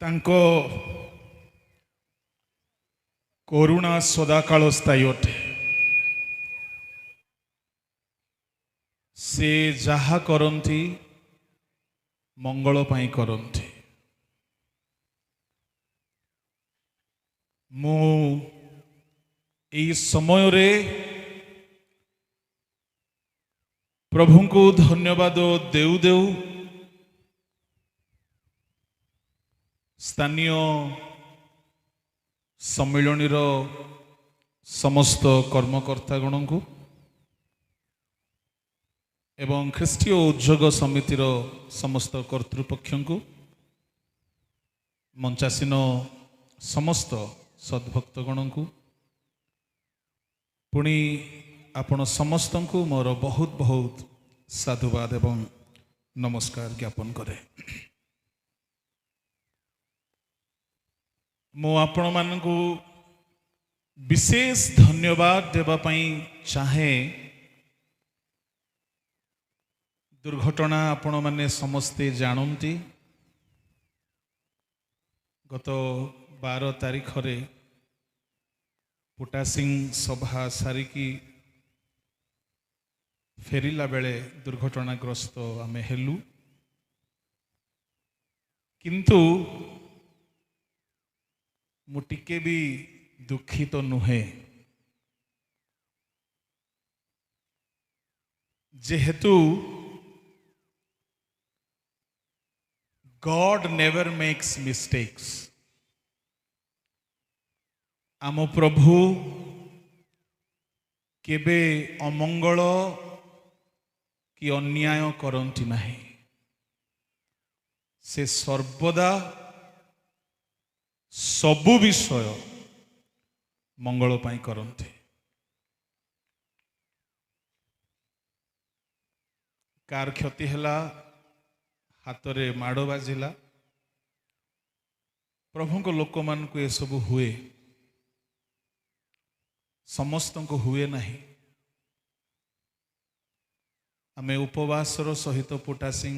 ତାଙ୍କ କରୁଣା ସଦାକାଳ ସ୍ଥାୟୀ ଅଟେ। ସେ ଯାହା କରନ୍ତି ମଙ୍ଗଳ ପାଇଁ କରନ୍ତି। ମୁଁ ଏହି ସମୟରେ ପ୍ରଭୁଙ୍କୁ ଧନ୍ୟବାଦ ଦେଉ ଦେଉ ସ୍ଥାନୀୟ ସମ୍ମିଳନୀର ସମସ୍ତ କର୍ମକର୍ତ୍ତାଗଣଙ୍କୁ ଏବଂ ଖ୍ରୀଷ୍ଟୀୟ ଉଦ୍ଯୋଗ ସମିତିର ସମସ୍ତ କର୍ତ୍ତୃପକ୍ଷଙ୍କୁ, ମଞ୍ଚାସୀନ ସମସ୍ତ ସଦ୍ଭକ୍ତଗଣଙ୍କୁ, ପୁଣି ଆପଣ ସମସ୍ତଙ୍କୁ ମୋର ବହୁତ ବହୁତ ସାଧୁବାଦ ଏବଂ ନମସ୍କାର ଜ୍ଞାପନ କରେ। ମୁଁ ଆପଣମାନଙ୍କୁ ବିଶେଷ ଧନ୍ୟବାଦ ଦେବା ପାଇଁ ଚାହେଁ। ଦୁର୍ଘଟଣା ଆପଣମାନେ ସମସ୍ତେ ଜାଣନ୍ତି। ଗତ 12 ତାରିଖରେ ପୁଟାସିଂ ସଭା ସାରିକି ଫେରିଲା ବେଳେ ଦୁର୍ଘଟଣାଗ୍ରସ୍ତ ଆମେ ହେଲୁ। କିନ୍ତୁ ମୁଁ ଟିକେ ବି ଦୁଃଖିତ ନୁହେଁ, ଯେହେତୁ God never makes mistakes। ଆମ ପ୍ରଭୁ କେବେ ଅମଙ୍ଗଳ କି ଅନ୍ୟାୟ କରନ୍ତି ନାହିଁ। ସେ ସର୍ବଦା ସବୁ ବିଷୟ ମଙ୍ଗଳ ପାଇଁ କରନ୍ତି। କାର କ୍ଷତି ହେଲା, ହାତରେ ମାଡ଼ ବାଜିଲା, ପ୍ରଭୁଙ୍କ ଲୋକମାନଙ୍କୁ ଏସବୁ ହୁଏ, ସମସ୍ତଙ୍କୁ ହୁଏ ନାହିଁ। ଆମେ ଉପବାସର ସହିତ ପୁଟାସିଂ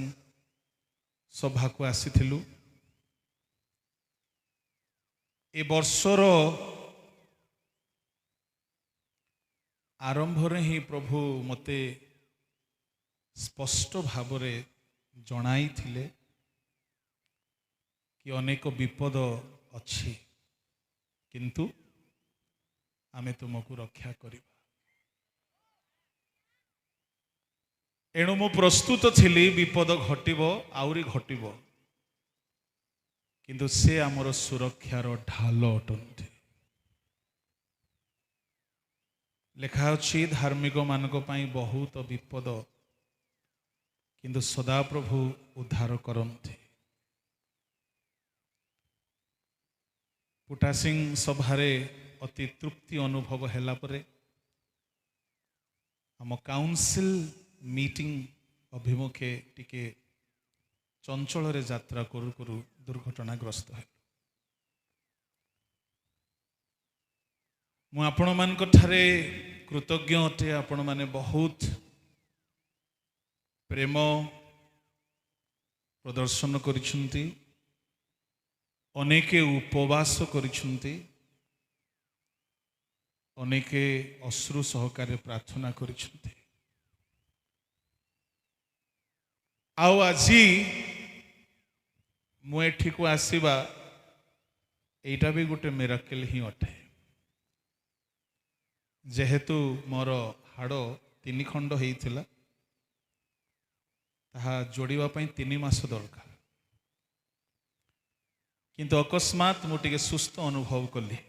ସଭାକୁ ଆସିଥିଲୁ। ଏ ବର୍ଷର ଆରମ୍ଭରେ ହିଁ ପ୍ରଭୁ ମୋତେ ସ୍ପଷ୍ଟ ଭାବରେ ଜଣାଇଥିଲେ କି ଅନେକ ବିପଦ ଅଛି, କିନ୍ତୁ ଆମେ ତୁମକୁ ରକ୍ଷା କରିବା। ଏଣୁ ମୁଁ ପ୍ରସ୍ତୁତ ଥିଲି, ବିପଦ ଘଟିବ, ଆହୁରି ଘଟିବ, କିନ୍ତୁ ସେ ଆମର ସୁରକ୍ଷାର ଢାଲ ଅଟନ୍ତି। ଲେଖା ଅଛି, ଧାର୍ମିକ ମାନଙ୍କ ପାଇଁ ବହୁତ ବିପଦ, କିନ୍ତୁ ସଦାପ୍ରଭୁ ଉଦ୍ଧାର କରନ୍ତି। ପୁଟାସିଂ ସଭାରେ ଅତି ତୃପ୍ତି ଅନୁଭବ ହେଲା ପରେ ଆମ କାଉନସିଲ ମିଟିଂ ଅଭିମୁଖେ ଟିକେ ଚଞ୍ଚଳରେ ଯାତ୍ରା କରୁ କରୁ ଦୁର୍ଘଟଣାଗ୍ରସ୍ତ ହେଲୁ। ମୁଁ ଆପଣମାନଙ୍କ ଠାରେ କୃତଜ୍ଞ ଅଟେ। ଆପଣମାନେ ବହୁତ ପ୍ରେମ ପ୍ରଦର୍ଶନ କରିଛନ୍ତି, ଅନେକେ ଉପବାସ କରିଛନ୍ତି, ଅନେକେ ଅଶ୍ରୁ ସହକାରେ ପ୍ରାର୍ଥନା କରିଛନ୍ତି। ଆଉ ଆଜି ମୁଁ ଏଠିକୁ ଆସିବା, ଏଇଟା ବି ଗୋଟେ ମିରାକଲ ହିଁ ଅଟେ। ଯେହେତୁ ମୋର ହାଡ଼ 3 ଖଣ୍ଡ ହେଇଥିଲା, ତାହା ଯୋଡ଼ିବା ପାଇଁ 3 ମାସ ଦରକାର, କିନ୍ତୁ ଅକସ୍ମାତ୍ ମୁଁ ଟିକେ ସୁସ୍ଥ ଅନୁଭବ କଲି।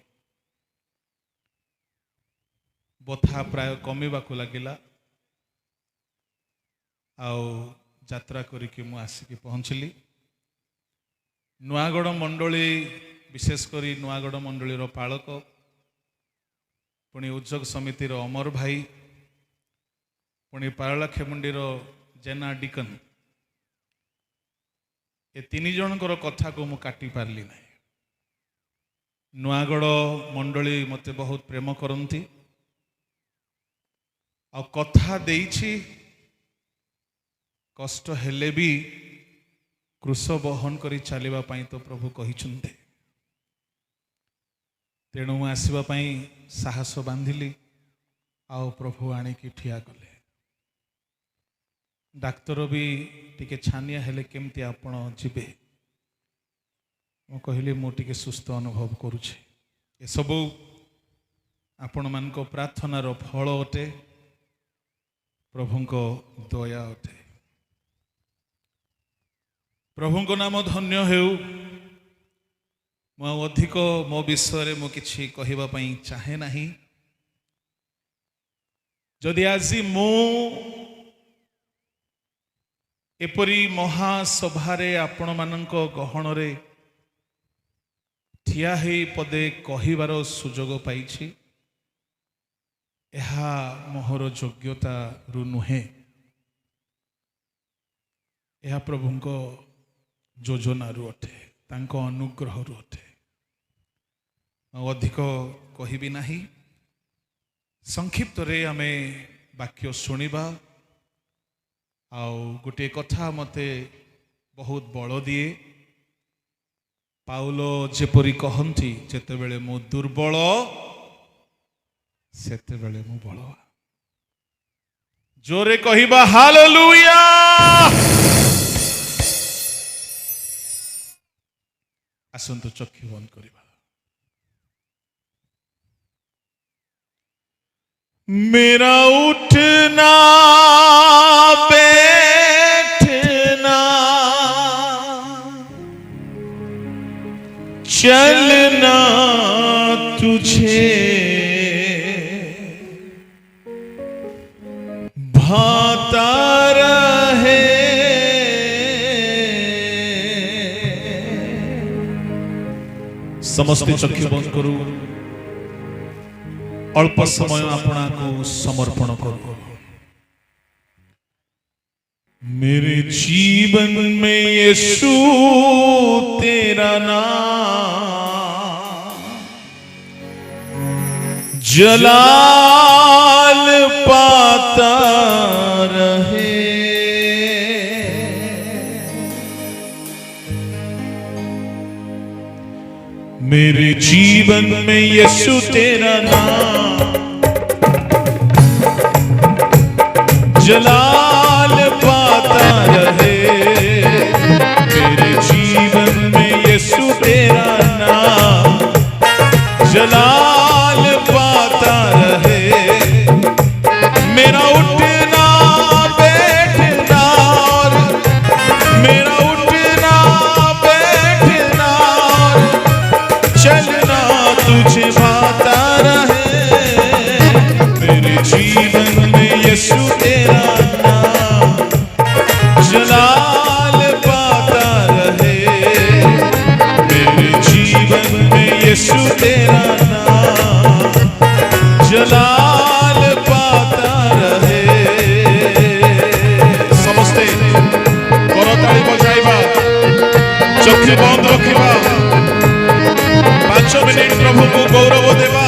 ବଥା ପ୍ରାୟ କମିବାକୁ ଲାଗିଲା, ଆଉ ଯାତ୍ରା କରିକି ମୁଁ ଆସିକି ପହଞ୍ଚିଲି। ନୂଆଗଡ଼ ମଣ୍ଡଳୀ, ବିଶେଷ କରି ନୂଆଗଡ଼ ମଣ୍ଡଳୀର ପାଳକ, ପୁଣି ଉଦ୍ଯୋଗ ସମିତିର ଅମର ଭାଇ, ପୁଣି ପାରଳାଖେମୁଣ୍ଡିର ଜେନା ଡିକନ, ଏ 3 ଜଣଙ୍କର କଥାକୁ ମୁଁ କାଟି ପାରିଲି ନାହିଁ। ନୂଆଗଡ଼ ମଣ୍ଡଳୀ ମୋତେ ବହୁତ ପ୍ରେମ କରନ୍ତି, ଆଉ କଥା ଦେଇଛି, କଷ୍ଟ ହେଲେ ବି क्रूस बहन करी चलिबा पई तो प्रभु कहिछन्ते तेणु आसीबा पई साहस बांधिली आओ प्रभु आनिकी ठिया कले डाक्तर भी टिके छानिया हेले केमती आपण जिबे मु कहली मु टिके सुस्थ अनुभव करुछे ए सबु आपण मानको प्रार्थनार फल अटे प्रभुंको दया अटे प्रभुंको नाम धन्य हेउ मु अधिक मो विषय मु किछि कहिबा पई चाहे नाही जदि आज मु एपरी महासभारे आपण माननको गहणरे ठिया हेई पदे कहिबार सुजोग पाइछि एहा मोहर योग्यता रु नुहे एहा प्रभुंको योजना रु अटे तांको अनुग्रह रु अटे अधिक कहिबी नाही संक्षिप्त रे आमे वाक्य सुनिबा आउ गोटे कथा मते बहुत बल दिए पाउलो जेपरी कहंती जेतेबेले मु दुर्बल सेतेबेले मु बल जोरे कहिबा हालेलुया आसंतु चक्षु बंद करिबा मेरा उठना बैठना चलना तुझे भाता रहे समस्त चक्षु बंद करू अल्प समय अपना को समर्पण करो मेरे जीवन में यीशु तेरा नाम जलाल पाता रहे मेरे जीवन में यीशु तेरा नाम जलाल पाता रहे मेरे जीवन में यीशु तेरा नाम जलाल पाता रहे मेरा उठना बैठना मेरा उठना बैठना चलना तुझे भाता रहे मेरे जीवन में यीशु तेरा नाम जलाल पाता रहे मेरे जीवन में यीशु तेरा नाम जलाल पाता रहे समस्ते करताली बजाइबा चक्षु बंद रखिबा 5 मिनिट प्रभु को गौरव देवा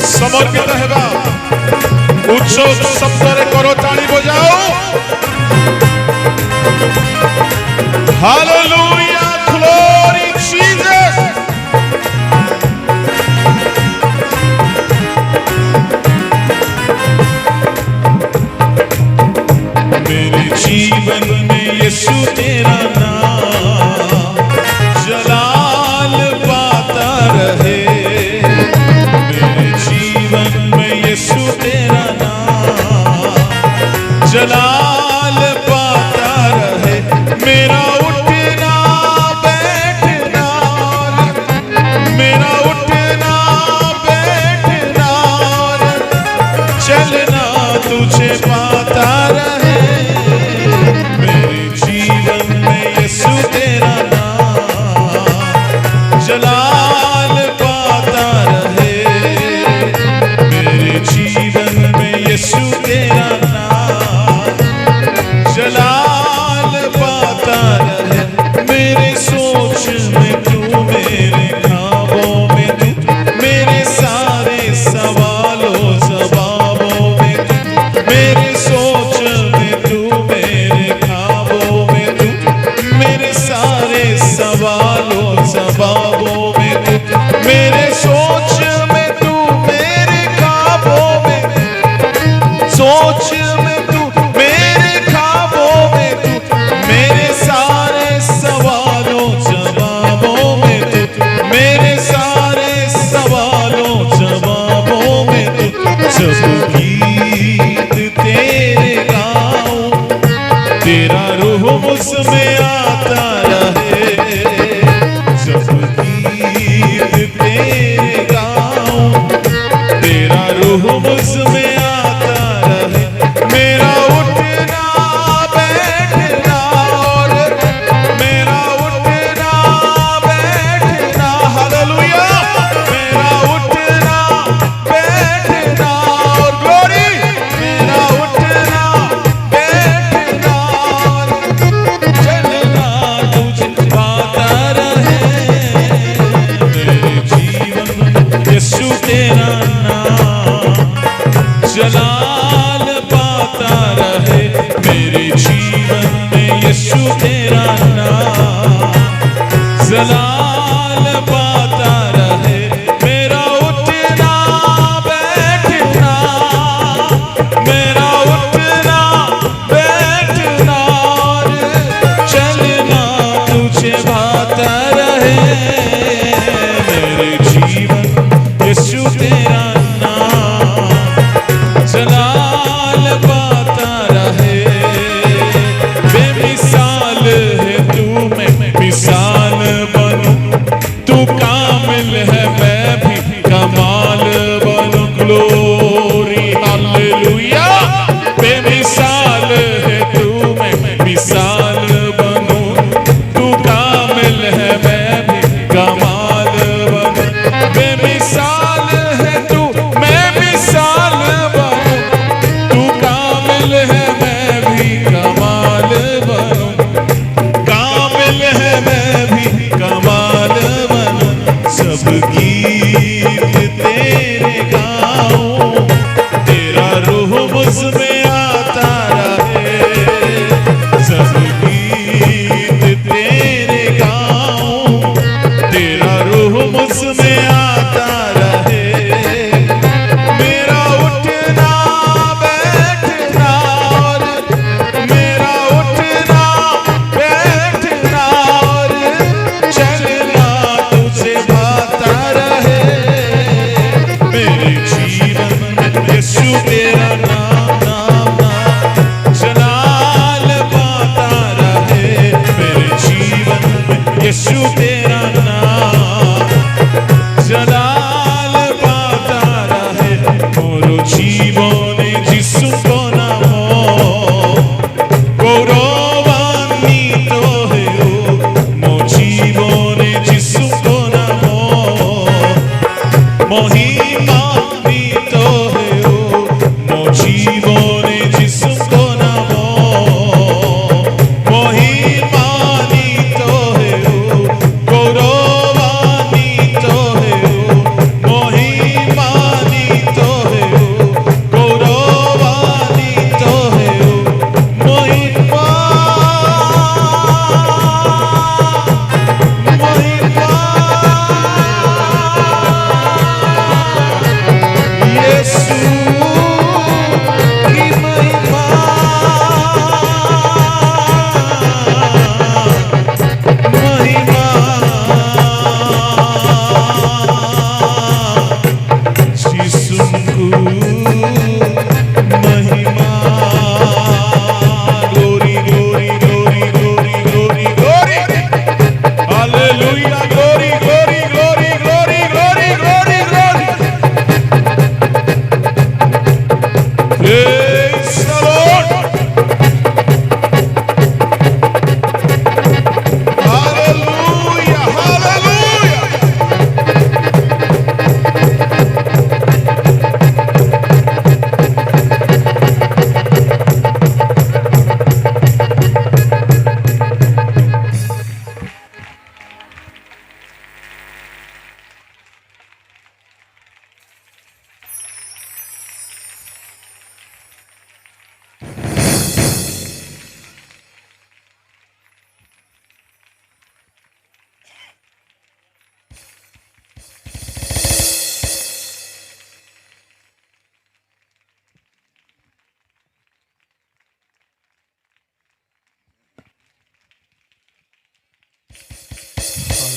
समर्पित हेबा उच्च शब्द रे करताली बजाओ हालेलुया ग्लोरी जीसस मेरे जीवन में यीशु तेरा नाम जलाल पाता रहे मेरे जीवन में यीशु तेरा नाम जलाल पाता रहे मेरा उठना सवालों जवाबों में तू, मेरे सोच में तू, मेरे ख्वाबों में, सोच में तू, मेरे ख्वाबों में तू, मेरे सारे सवालों जवाबों में तू, मेरे सारे सवालों जवाबों में तू, जब गीत तेरे गाऊं, तेरा रूह मुझमें आता रहे, जब गीत तेरे गाऊं, तेरा रूह मुझमें आता रहे, मेरा उठना बैठना और मेरा उठना बैठना, हालेलुया, मेरा उठना बैठना और ग्लोरी, मेरा उठना बैठना और चलना तुझे पाता रहे, मेरे जीवन यीशु तेरा नाम जलाल पाता रहे, मेरे जीवन में यीशु तेरा नाम जलाल पाता रहे, मेरा उठना बैठना, मेरा उठना बैठना और चलना तुझे भाता रहे, मेरे जीवन यीशु तेरा नाम जलाल पाता रहे, बेमिसाल है तू, मैं मिसाल बनूं, तू कामिल है मैं भी कमाल बनूं, ग्लोरी हालेलुया, बेमिसाल है तू, मैं मिसाल बनूं, तू कामिल है मैं भी कमाल बनूं, बेमिसाल है तू, मैं मिसाल बनूं, तू कामिल है मैं भी कमाल बनूं, कामिल है मैं भी कमाल बनूं, सब गीत तेरे गाऊं, तेरा रूह मुझमें आता रहे, सब गीत तेरे गाऊं, तेरा रूह मुझमें आता रहे, मेरा उठना बैठना और मेरा उठना बैठना और चलना तुझे भाता रहे, मेरे जीवन में यीशु तेरा नाम जलाल पाता रहे, मेरे जीवन में यीशु तेरा नाम जलाल पाता रहे, मोरो जीवने जिसुको नामो गौरवान्वित हेओ, मो जीवने जिसुको नामो महिमान्वित हेओ, मो जीवने जिसुको नामो महिमान्वित हेओ, गौरवान्वित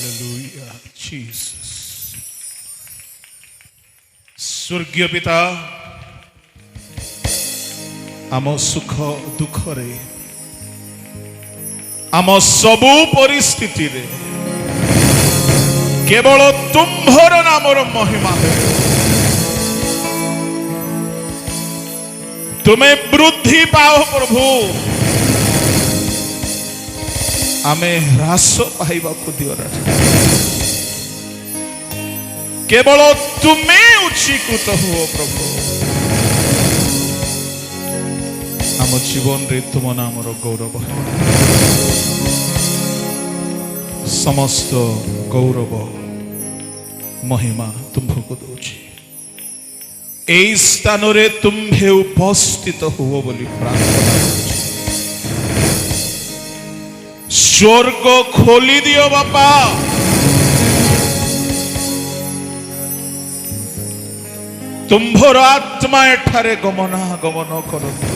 हालेलुया जीसस। स्वर्गीय पिता आम सुख दुख रे आम सबु परिस्थिति रे केवल तुम्भर नामर महिमा है। तुम्हें वृद्धि पाओ प्रभु, आमे ह्रास पाइबा को दियो राजा। केवल तुम्हें उच्चीकृत हो प्रभु। आम जीवन रे तुम नामर गौरव है। समस्त गौरव महिमा तुम्हें दूची। ए स्थान रे तुम्हें उपस्थित हुओ बोली प्रार्थना करुछि। स्वर्ग खोली दियो बापा। तुम्भर आत्मा एठारे गमनागमन करतु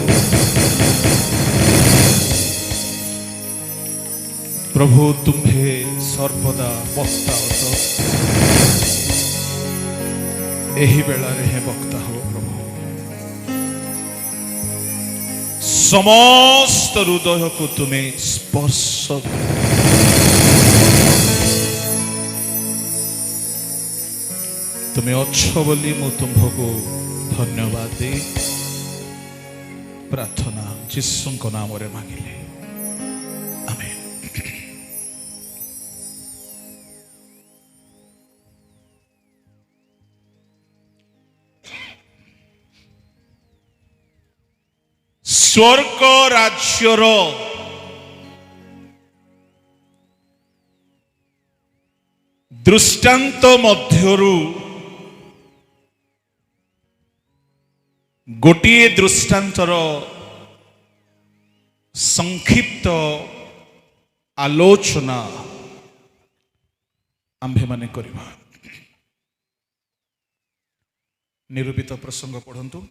प्रभु। तुम्हें सर्वदा वक्ता हो एही बेला रे वक्ता हो प्रभु। समस्त हृदय को तुम्हें स्पर्श तुम्हें अच्छ बोली मु तुम्भको धन्यवाद दे प्रार्थना जीसु को नाम रे मांगिले आमेन। स्वर्ग राज्यर दृष्टांत मध्यरु गोटिए दृष्टांतर संक्षिप्त आलोचना आंभे माने करिबा। निरूपित प्रसंग पढ़ंतु।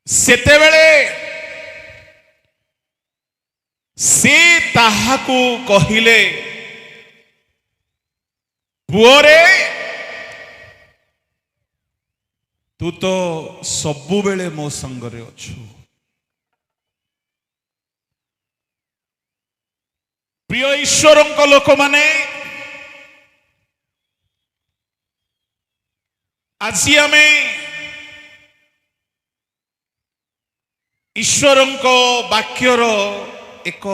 सेतेबेले से ताहाकू कहिले पुओरे तू तो सबु बेले मो संगरे अछु। प्रिय ईश्वरंक लोक माने आज आमे ईश्वरंक वाक्यर एक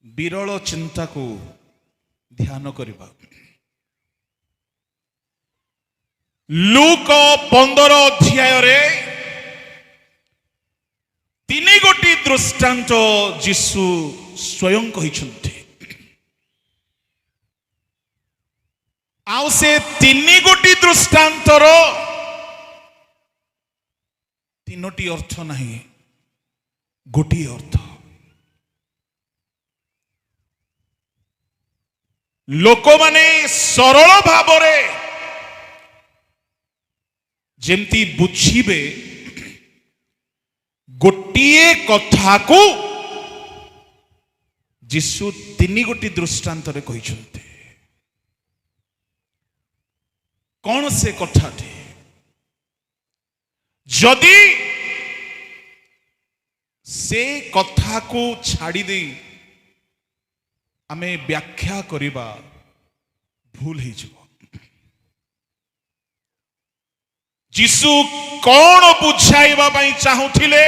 विरल चिंता को ध्यान करिबा। लूक 15 अध्याय रे 3 गोटी दृष्टांत जीसु स्वयं कहिसंते। आउ से 3 गोटी दृष्टांतर 3टी अर्थ नहीं, गोटी अर्थ। लोक माने सरल भावरे जेमती बुझिबे गोटिए कथा को जीसु 3 गोटी दृष्टांत रे कहिसंते। कौन से कथाटी जदि से कथा को छाड़ी दे आमे व्याख्या करिबा भूल ही जब। जीसु कौन बुझाइबा पई चाहुथिले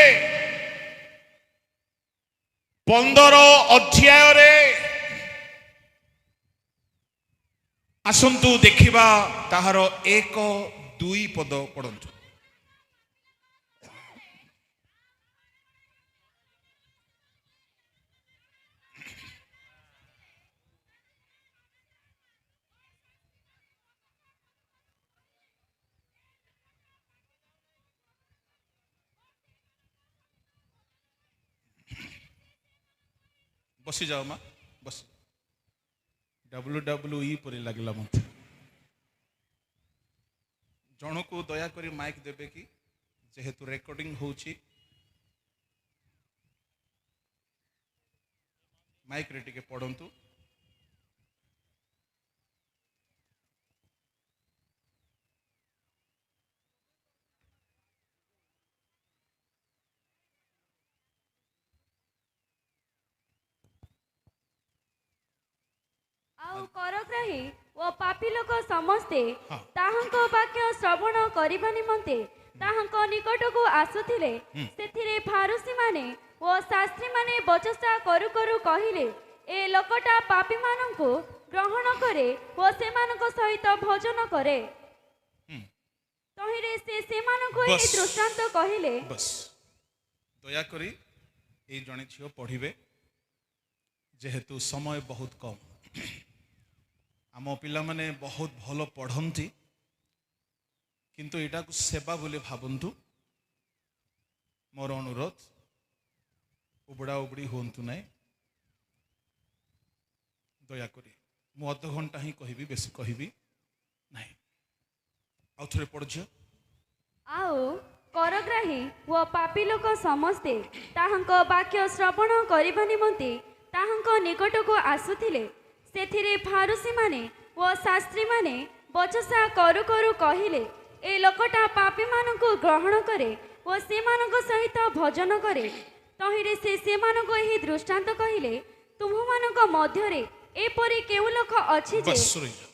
15 अध्याय रे आसंतु देखिबा ताहार 1-2 पद पढ़ंतु। बसी जाओ माँ बस WWE परि लागला मत जन को दया करी माइक देबे कि जेहेतु रेकॉर्डिंग होची माइक रे टिके पढंतु। आउ करग्राही ओ पापी लोक समस्ते हाँ। ताहांको वाक्य श्रवण करिबा निमंते ताहांको निकटको आसुथिले सेथिरे फारुसी माने ओ शास्त्री माने बचसा करू करू कहिले ए लोकटा पापी मानंकु ग्रहण करे ओ सेमानक सहित भोजन करे तहिरे से सेमानकु ए बस। दृष्टांत कहिले। बस दया करी ए जने छियो पढ़िबे जेहेतु समय बहुत कम आम पिला माने बहुत भल पढ़ती किंतु एटा को सेवा बोले भावंतु मोर अनुरोध उबड़ा उबड़ी होंतु नाई दया करी मु अध घंटा ही कहबी बेसी कहबी नहीं आउ थोड़े पढ़ झियो। आउ करग्राही ओ पापी लोक समस्ते ताहांको वाक्य श्रवण करिबा निमंते ताहांको निकटको आसुथिले सेथिरे फारुसी माने ओ शास्त्री माने बचसा करू करू कहिले ए लोकटा पापी मानंकु ग्रहण करे ओ सेमानक सहित भोजन करे तहिरे से सेमानक एही दृष्टांत कहिले तुममानक मध्यरे एपरि केउ लोक अछि जे बस रही जाओ।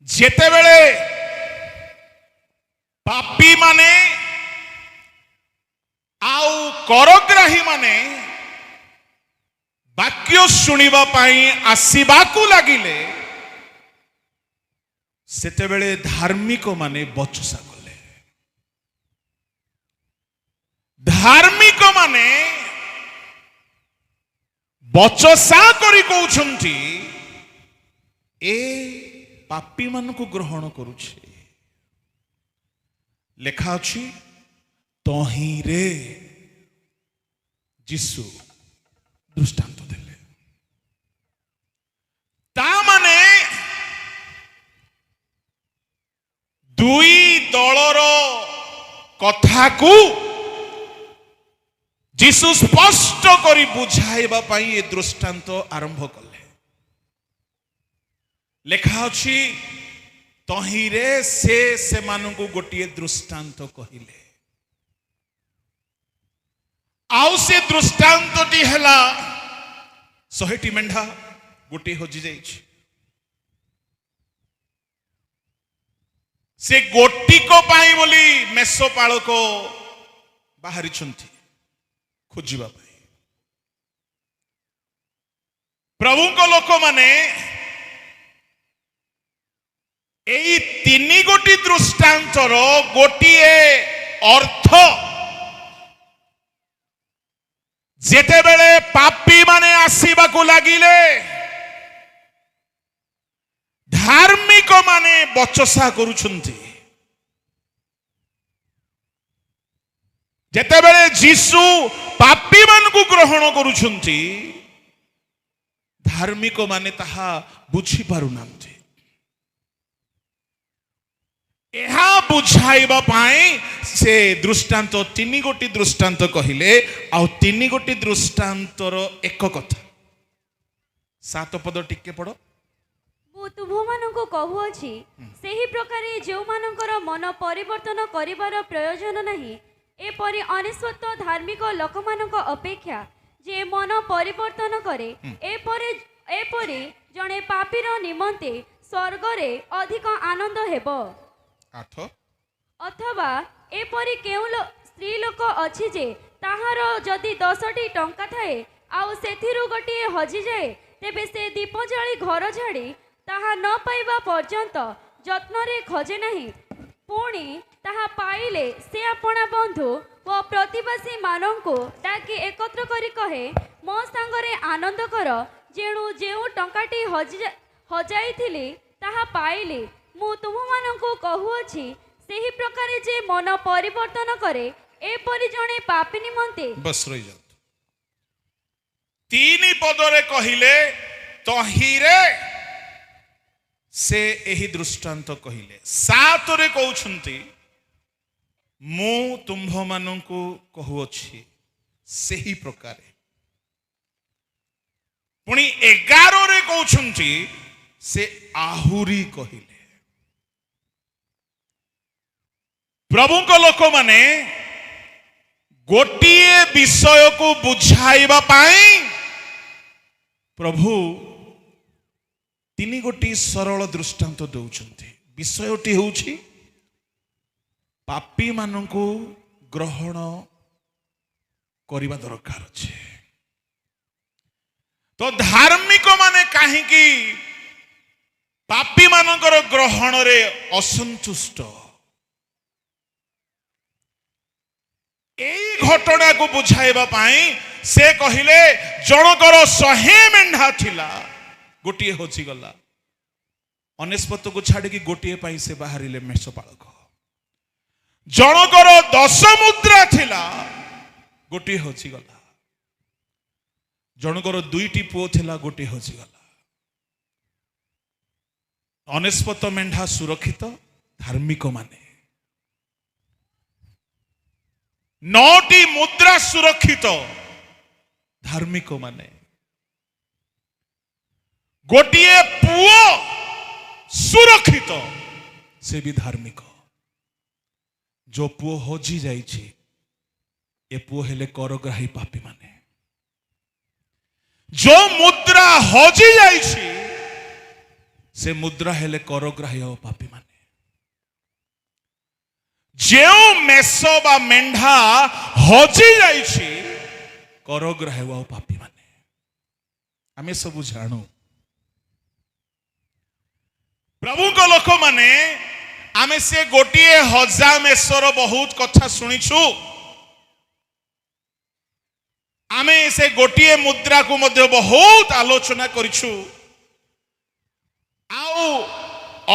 जेतेबेले पापी माने आउ करग्राही माने वाक्य शुणिबा पाई आसीबाकू लागिले सेतेबेले धार्मिक माने बचसा कले। धार्मिक माने बचसा करी कहउछंती ए पापी मान को ग्रहण करुछे लेखा अछि तहिरे जीसु दृष्टांत देले ता माने दुई दलर कथा को जीसु स्पष्ट करी बुझाइबा पाई ए दृष्टांत आरंभ कले। लेखा अछि तहिरे से मानकु गोटिए दृष्टांत कहिले आउ से दृष्टांतटी हैला 100टी मेंढा गोटे हजि जाइछि से गोटिको पाई बोली मेषपालक बाहरी छंती खोजिबा पाई प्रभु को लोक माने एई 3 गोटी दृष्टांतर गोटिए अर्थ जेतेबेले पापी माने आसीबाकू लागिले धार्मिक माने बचसा करुछंती जेतेबेले जीसु पापी मानकू ग्रहण करुछंती धार्मिक माने ताहा बुझी पारुनांती एहा बुझाइबा पाई से दृष्टांत 3 गोटी दृष्टांत कहिले आ 3 गोटी दृष्टांतर एक कथा 7 पद टिके पड़ो मु तुममानंकु कहूअछि सेही प्रकारे जो मानकर मन परिवर्तन करिवार प्रयोजन नहीं एपरि अनिश्वत धार्मिक लोकमानक अपेक्षा जे मन परिवर्तन करे एपरि जणे पापीर निमंते स्वर्गरे अधिक आनंद हेबो। 8 अथवा एपरि केउ स्त्री लोक अछि जे ताहार जदि 10टी टंका थाए आउ सेथिरु गोटिए हजि जाए तेबे से दीप जाली घर झाड़ी ताहा न पाइबा पर्यंत जत्नरे खोजे नहीं पुणी ताहा पाइले से अपना बंधु व प्रतिवासी मानंकु डाकी एकत्र करी कहे मो सांगरे आनंद कर जेणु जेउ टंकाटी हजाइथिली ताहा पाइली मु तुममानंकु कहूअछि सेही प्रकारे जे मन परिवर्तन करे एपरि जणे पापी निमंते बस रही जाओ 3 पदरे कहिले तहिरे से एही दृष्टांत कहिले 7 रे कहउछंती मु तुम्भ मानंकु कहउछि सेही प्रकारे पुणी 11 रे कहउछंती से आहुरी कहिले प्रभु को लोक माने गोटिए विषय को बुझाइबा पाई प्रभु 3 गोटी सरल दृष्टांत दौरान विषयटी होउछि पापी मानंकु ग्रहण करबा दरकार अछि तो धार्मिक माने काहे कि पापी मानकर ग्रहण रे असंतुष्ट एई घटना को बुझाइबा पाई से कहिले जनकर 100 मेंढा थिला गोटिए होची गला अनेस्पत को छाड़ी कि गोटिए पाई से बाहरिले मेषपालक जनकर 10 मुद्रा थिला गोटिए होची गला जनकर 2टी पुओ थिला गोटिए होची गला अनेस्पत मेंढा सुरक्षित धार्मिक माने 9टी मुद्रा सुरक्षित धार्मिक माने गोटिए पुओ सुरक्षित से भी धार्मिक जो पुओ हजी जाइछि ए पुओ हेले करग्राही पापी माने जो मुद्रा हजी जाइछि से मुद्रा हेले करग्राही और पापी माने जो मेष बा मेंढा हजी जाइछि करग्राही और पापी माने आमे सब जानू प्रभु को लोक माने आमे से गोटिए हजा मेषर बहुत कथा शुणीछु आमे से गोटिए मुद्रा को मध्य बहुत आलोचना करिछु आउ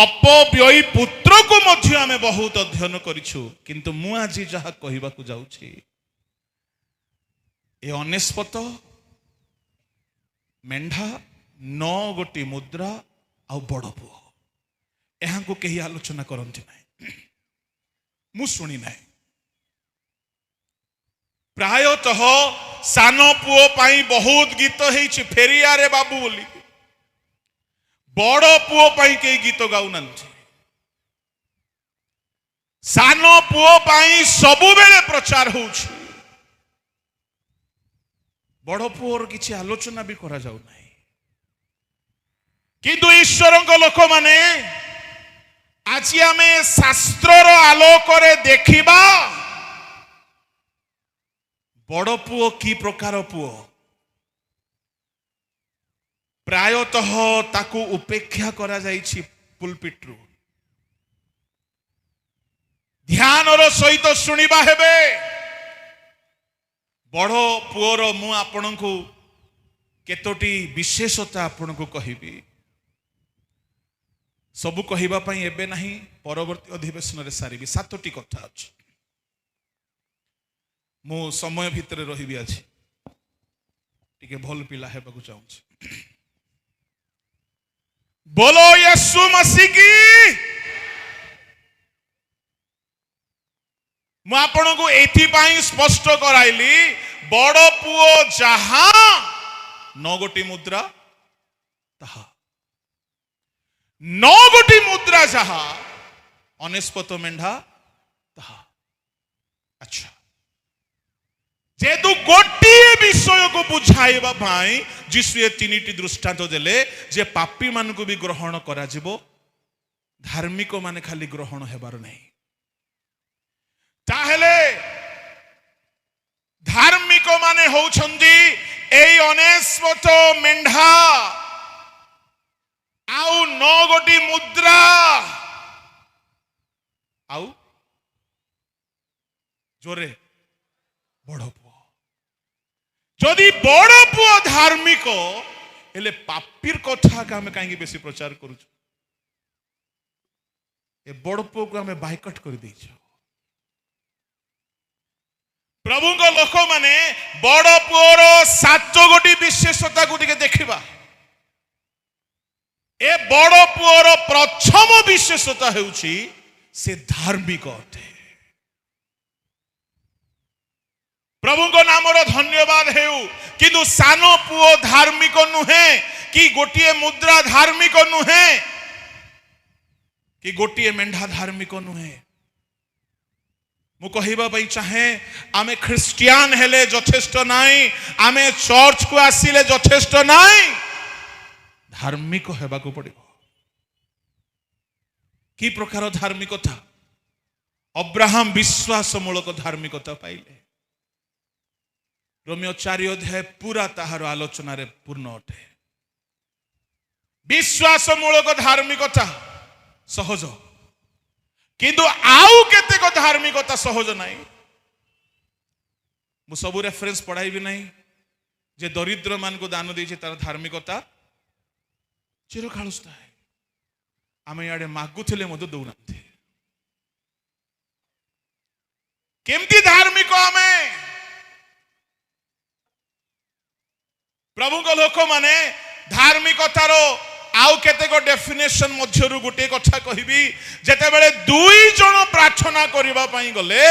अपव्ययी पुत्र को मध्य आमे बहुत अध्ययन करिछु किंतु मु आज जहा कहिबा को जाउछि ए अनेस्पत मेंढा 9 गोटी मुद्रा आउ बड़ पुओ यहाँ को कहीं आलोचना करती ना मु शुणी ना प्रायतः सान पुओ पाई बहुत गीत है फेरिया रे बाबू बोली बड़ पुओ पाई कई गीत गाऊ ना सान पुओ पाई सबु बेले प्रचार होउछि बड़ पुओर किछि आलोचना भी करा जाऊ ना किंतु ईश्वर लोक माने आज आम शास्त्र आलोक देखा बड़ पुओ की प्रकार पुओ प्रायतः ताकू उपेक्षा करा जाइछि पुलपिट रु ध्यान सहित शुणिबा हेबे बड़ पुओर मु आपनकु केतोटी विशेषता आपनकु कहिबी सबु कहिबा पई एबे नहीं परवर्ती अधिवेशन रे सारी 7टी कथा अछि मु समय भितर रहिबी अछि टिके भल पिला हेबाकु चाहूछि बोलो यीशु मसीह की मु आपनकु एथि पई स्पष्ट कराइली बड़ पुओ जहा 9 गोटी मुद्रा तहा 9 गोटी मुद्रा जहा अनेस्पत मेंढा तहा अच्छा जेतु गोटिए विषय को बुझाइबा भाई जिसु ए 3टी दृष्टांत देले जे पापी मान को भी ग्रहण करा जिवो धार्मिक माने खाली ग्रहण हेबार नहीं ताहेले धार्मिक माने होउछंदी एई अनेस्पत मेंढा आउ 9 गोटी मुद्रा आउ जोरे बड़ पुओ जदि बड़ पुओ धार्मिक हेले पापीर कथा का हमें कहीं बेसी प्रचार करूँ ए बड़ पुओ को हमें बाइकट कर देइछ प्रभु को लोक माने बड़ पुओर 7 गोटी विशेषता को देखा बड़ पुओर प्रथम विशेषता हेउछि से धार्मिक अटे। प्रभु को नामर धन्यवाद हेउ। किंतु सानो पुओ धार्मिक नुहे कि गोटिए मुद्रा धार्मिक नुहे कि गोटिए मेंढा धार्मिक नुहे। मु कहिबा पई चाहे आमे ख्रिस्टियान हेले यथेष्ट नाई, आमे चर्च को आसिले यथेष्ट नाई, धार्मिक हेबा को पड़िबो। कि प्रकार धार्मिकता? अब्राहम विश्वास मूलक धार्मिकता पाइले। रोमियो 4 अध्याय पूरा ताहार आलोचना रे पूर्ण अटे। विश्वास मूलक धार्मिकता सहज, किंतु आउ केतेक धार्मिकता सहज नाही। मु सबु रेफरेंस पढ़ाइबी नहीं जे दरिद्र मान को दान देछि तार धार्मिकता चिरकालुस्था है। आमे याडे मागुथिले मधु दउनांती। केमती धार्मिक आमे प्रभु को लोक माने धार्मिकतार आउ केतेक डेफिनेशन मध्यरु गोटे कथा कहिबी। जेते बेले दुई जण प्रार्थना करिबा पई गले,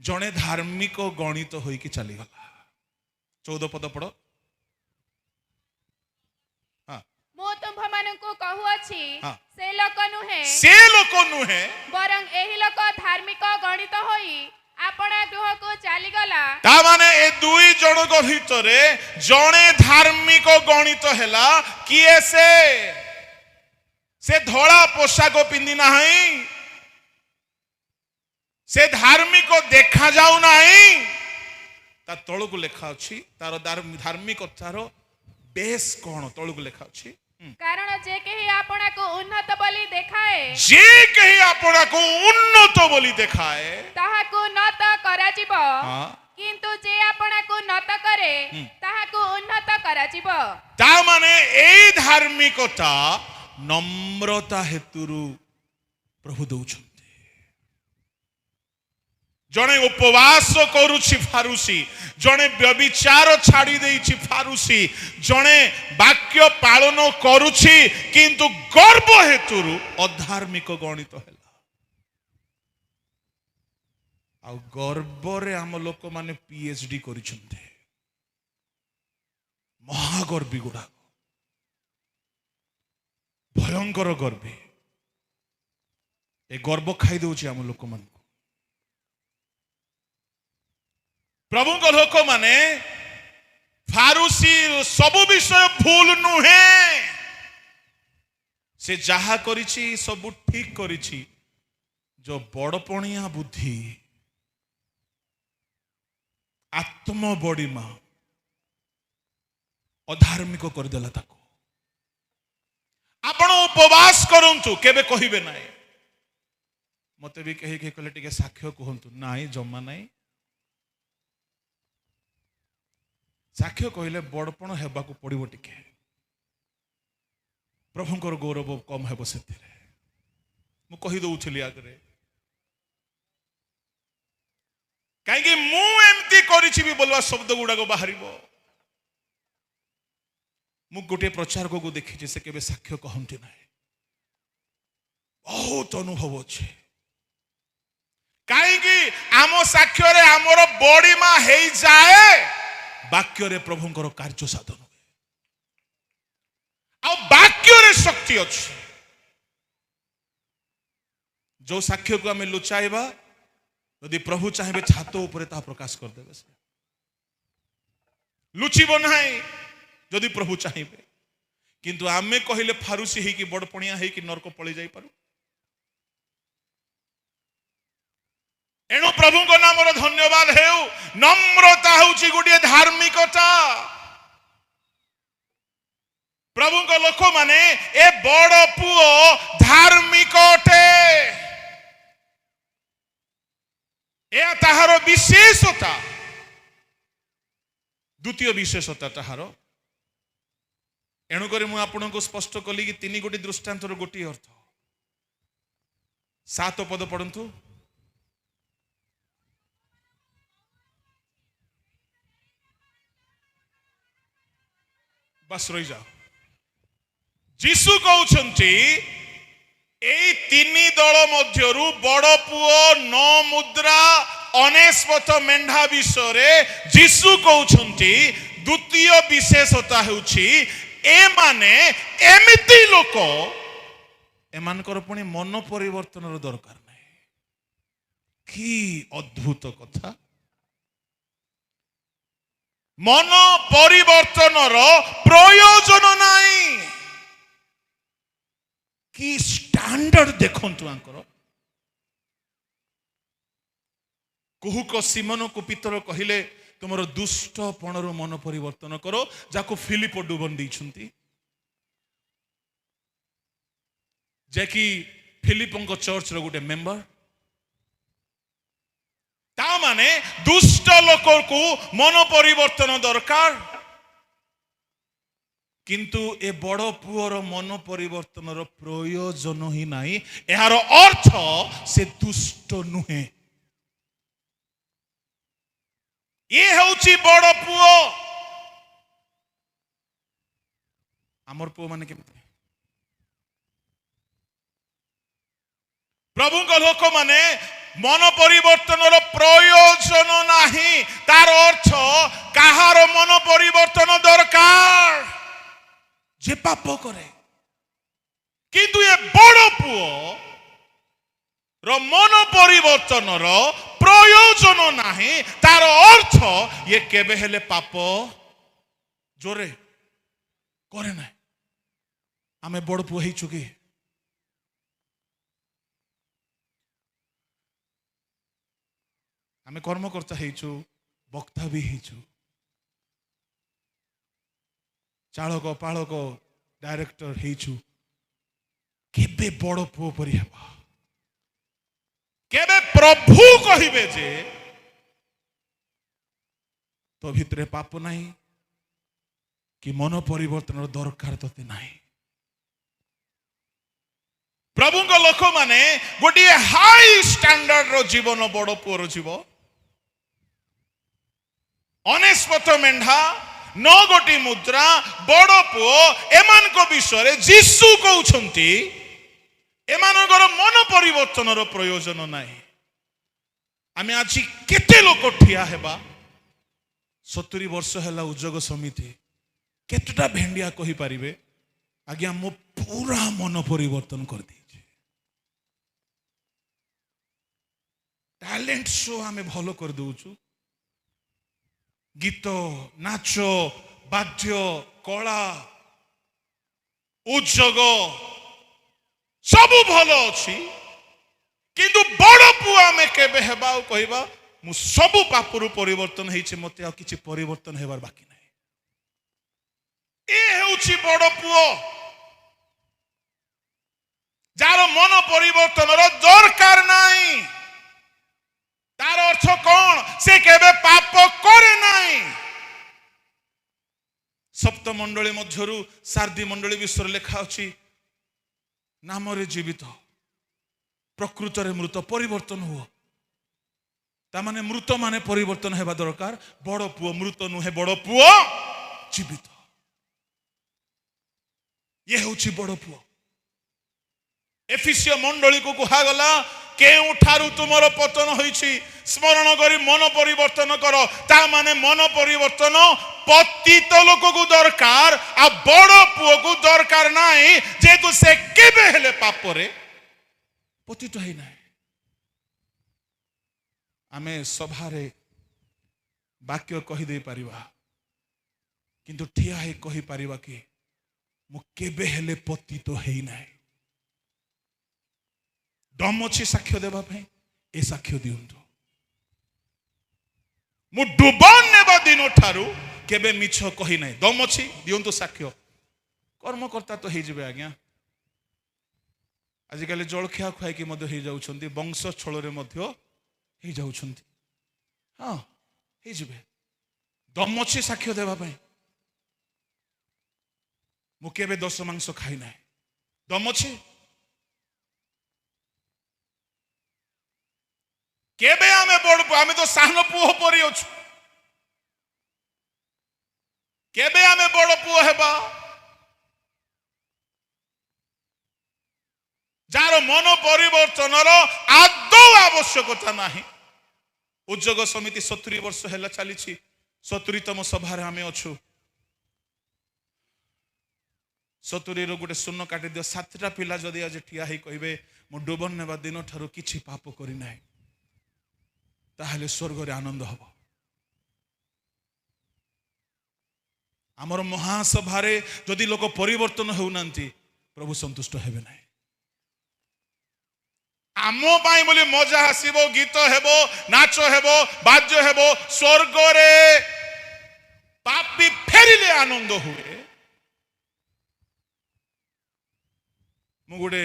जणे धार्मिक गणित होई कि चली गला। 14 पद पढ़ो। मो तुम्भमानंकु कहूअछि हाँ। से लोक नुहे बरं एही लोक धार्मिक गणित होई आपणा गृह को चली गला। ता माने ए दुई जण को भितरे जणे धार्मिक गणित हैला किए से धोला पोशाक पिंदी नाही, से धार्मिक देखा जाऊ नाही। ता तळु को लेखा अछि तार धार्मिकतार बेस कोन तळु को लेखा अछि। कारण जे केही आपणा को उन्नत बोली देखाए, जे केही आपणा को उन्नत बोली देखाए ताहा को नत कराजिबो। हाँ। किंतु जे आपणा को नत करे ताहा को उन्नत कराजिबो। ता माने ए धार्मिकता नम्रता हेतुरु प्रभु दउछन्ते। जणे उपवास करूछि फारुसी, जणे व्यभिचार छाड़ी देइछि फारुसी, जणे वाक्य पालन करूछि किंतु गर्व हेतुरु अधार्मिक गणित हैला। आ गर्व रे हम लोक माने पीएचडी करिछन्ते। महागर्वी गुडा भयंकर गर्वी। ए गर्व खाई दउछि हम लोक मान। प्रभु को लोक माने फारुसी सब विषय भूल नुहे। से जहा करिछि सब ठीक करिछि, जो बड़पणिया बुद्धि आत्म बड़ीमा अधार्मिक करदेला ताको। आपण उपवास करंतु केबे कहिबे नाई। मते भी कहि के कहले टिके साक्ष्य कहंतु नाई जम्मा नाई। साक्ष्य कहले बड़पण हेबाकू पड़िबो टिके। प्रभुंकर गौरव कम हेबो सेतिरे। मु कहि दउथिली आगरे काहेकि मु एमती करिछि भी बोलवा शब्द गुडा को बाहरिबो। मु गोटे प्रचारक को देखिछि से केबे साक्ष्य कहंती नाही। बहुत अनुभव अछि। काहेकि आमो साक्ष्य रे हमर बड़ीमा हेई जाए वाक्य रे प्रभुंकर कार्य साधन हुए। आ वाक्य रे शक्ति अछि। जो साक्ष्य को हमें लुचाइबा यदि प्रभु चाहे छात ऊपर ता प्रकाश कर देबे। से लुचिबो नाही यदि प्रभु चाहिए। किंतु आमे कहिले फारुसी हे कि बड़पणिया हे कि नरक पळि जाई पारू। एणु प्रभु को नामर धन्यवाद हेउ। नम्रता होउची गुडिए धार्मिकता। प्रभु को लोक माने ए बड़ पुओ धार्मिक अटे। ए ताहार विशेषता। द्वितीय विशेषता ताहार। एणु करी मु आपन को स्पष्ट कली कि 3 गोटी दृष्टांतर गोटी अर्थ। 7 पद पढ़ंतु। बस रही जाओ जीशु कहउछंती एई तीनी दल मध्यरु बड़ पुओ नौ मुद्रा अनेस्पत मेंढा विषय जीशु कहउछंती द्वितीय विशेषता हेउछि ए माने एमिति लोक एमानकर पुणी मन परिवर्तन दरकार नहीं कि अद्भुत कथा मन परिवर्तन प्रयोजन नहीं कि स्टैंडर्ड देखंतु आंकर कुहुक सिमन को पितर कहिले तुमर दुष्ट पणर मन परिवर्तन करो जाको फिलिप डुबन दैछंती जेकि फिलिपंक चर्च रो गोटे मेंबर ता माने दुष्ट लोक को मन परिवर्तन दरकार किंतु ए बड़ पुअर मन परिवर्तन प्रयोजन ही नहीं यार अर्थ से दुष्ट नुहे ये होची बड़ पुओ आमर पुओ माने केमती प्रभु को लोक माने मन परिवर्तन प्रयोजन नहीं तार अर्थ कहार मन परिवर्तन दरकार जे पाप करे किंतु ये बड़ पुओ रो मन परिवर्तन रो प्रयोजन नहीं तार अर्थ ये केबे हेले पाप जोरे करे ना आमे बड़ पुओ ही चुकी आमे कर्मकर्ता हेचु वक्ता भी हेचु चालक पालक डायरेक्टर हेचु केबे बड़ पुओ परि हेबा केबे प्रभु कहिबे जे तो भितरे पाप नहीं कि मन परिवर्तन दरकार तते नहीं प्रभु को लोक माने गोटे हाई स्टैंडर्ड रो जीवन बड़ पुओर जीवन अनेस्पत मेंढा नौ गोटी मुद्रा बड़ पुओ एमान को विषय जीशु कहउछंती एमानकर मन परिवर्तन प्रयोजन नहीं आमे आज केते लोक ठिया हेबा 70 वर्ष हैला उद्योग समिति केतटा भेंडिया कहि परिबे आज्ञा मो पूरा मन परिवर्तन कर दीजिए टैलेंट शो आमे भलो कर दउछु गीत नाच वाद्य कला उद्योग सब भल अच्छी किंतु बड़ पुआ में केबे हेबा कहबा मु सब पापरु परिवर्तन हेछि मते आ किछि परिवर्तन हेबार बाकी नहीं ए हेउछि बड़ पुओ जार मन परिवर्तन दरकार नहीं तार अर्थ कौन से केबे पाप करे नहीं सप्त मंडली मध्यरु सारदी मंडली विषय लेखा अछि नाम रे जीवित प्रकृत रे मृत परिवर्तन हुआ तामाने मृत माने परिवर्तन हेबा दरकार बड़ पुओ मृत नुहे बड़ पुओ जीवित ये होछि बड़ पुओ एफिसियो मंडली को कहा गला केउ ठारू तुमर पतन होइछि स्मरण करी मन परिवर्तन करो ता माने मन परिवर्तन पतित लोक को दरकार आ बड़ पुओ को दरकार नाही जेतु से केबे हेले पापरे पतित है ना आमे सभारे वाक्य कहि दे परिबा किंतु ठिया हे कहि परिबा कि मु केबे हेले पतित है ना दम अच्छी साक्ष्य देवा ए साक्ष्य दिंतु मु डुबन नेबा दिन ठारू केबे मिछ कही ना दम अच्छी दिंतु साक्ष्य कर्मकर्ता तो हो आज्ञा आजिकल जलखिया खुआई हो जाउछंती वंश छल हो जाउछंती हाँ हो दम अच्छी साक्ष्य देवा मु केबे दस मांस खाई ना दम अच्छी केबे आमे बड़ आमे तो सानो पुओ परि अछु केबे आमे बड़ पुओ हेबा जार मन परिवर्तनर आदौ आवश्यकता नाही। उद्योग समिति 70 वर्ष है चली 70तम सभार आम अच्छु 70 गोटे शून्य काटी दियो 7टा पिला जदि आज ठिया ही कहे मु डुबन नेबा दिन ठारू किछि पाप करि नाही ताहले स्वर्ग रे आनंद हब। आमर महासभारे जदि लोक परिवर्तन होउनांती प्रभु संतुष्ट हेबे नाही। आमो पाई बोली मजा हसिबो गीत हेबो नाच हेबो बाज्य हेबो स्वर्ग रे पापी फेरिले आनंद हुए। मु गोटे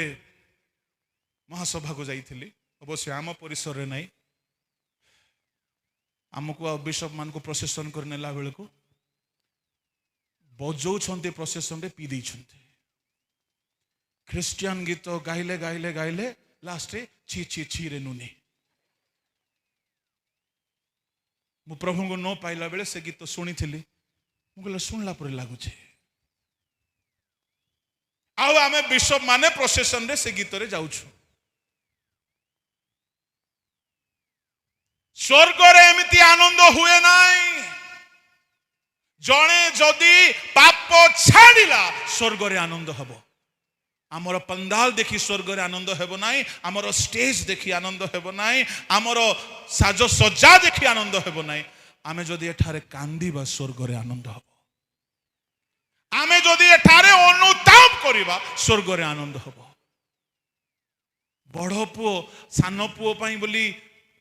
महासभा को जाइथिली अवश्य आम परिसर रे नाही आमको बिशप मान को प्रोसेसन करने ला बेले को बजौ छंते प्रोसेसन रे पी दै छंते क्रिश्चियन गीत गाइले गाइले गाइले लास्ट रे छी छी छी रे नुनी मु प्रभु को न पाइला बेले से गीत सुनी थिली मु कहले सुनला पर लागु छे आउ आमे बिशप माने प्रोसेसन रे से गीत रे जाउ छु। स्वर्ग रे एमिति आनंद हुए नाही। जणे जदि पाप छाड़िला स्वर्ग रे आनंद हबो। आमर पंडाल देखी स्वर्ग रे आनंद हेबो नाही। आमर स्टेज देखी आनंद हेबो नाही। आमर साज सज्जा देखी आनंद हेबो नाही। आमे जदि एठारे कांदीबा स्वर्ग रे आनंद हबो। आमे जदि एठारे अनुताप करिबा स्वर्ग रे आनंद हबो। बड़ पुओ सान पुओ पई बोली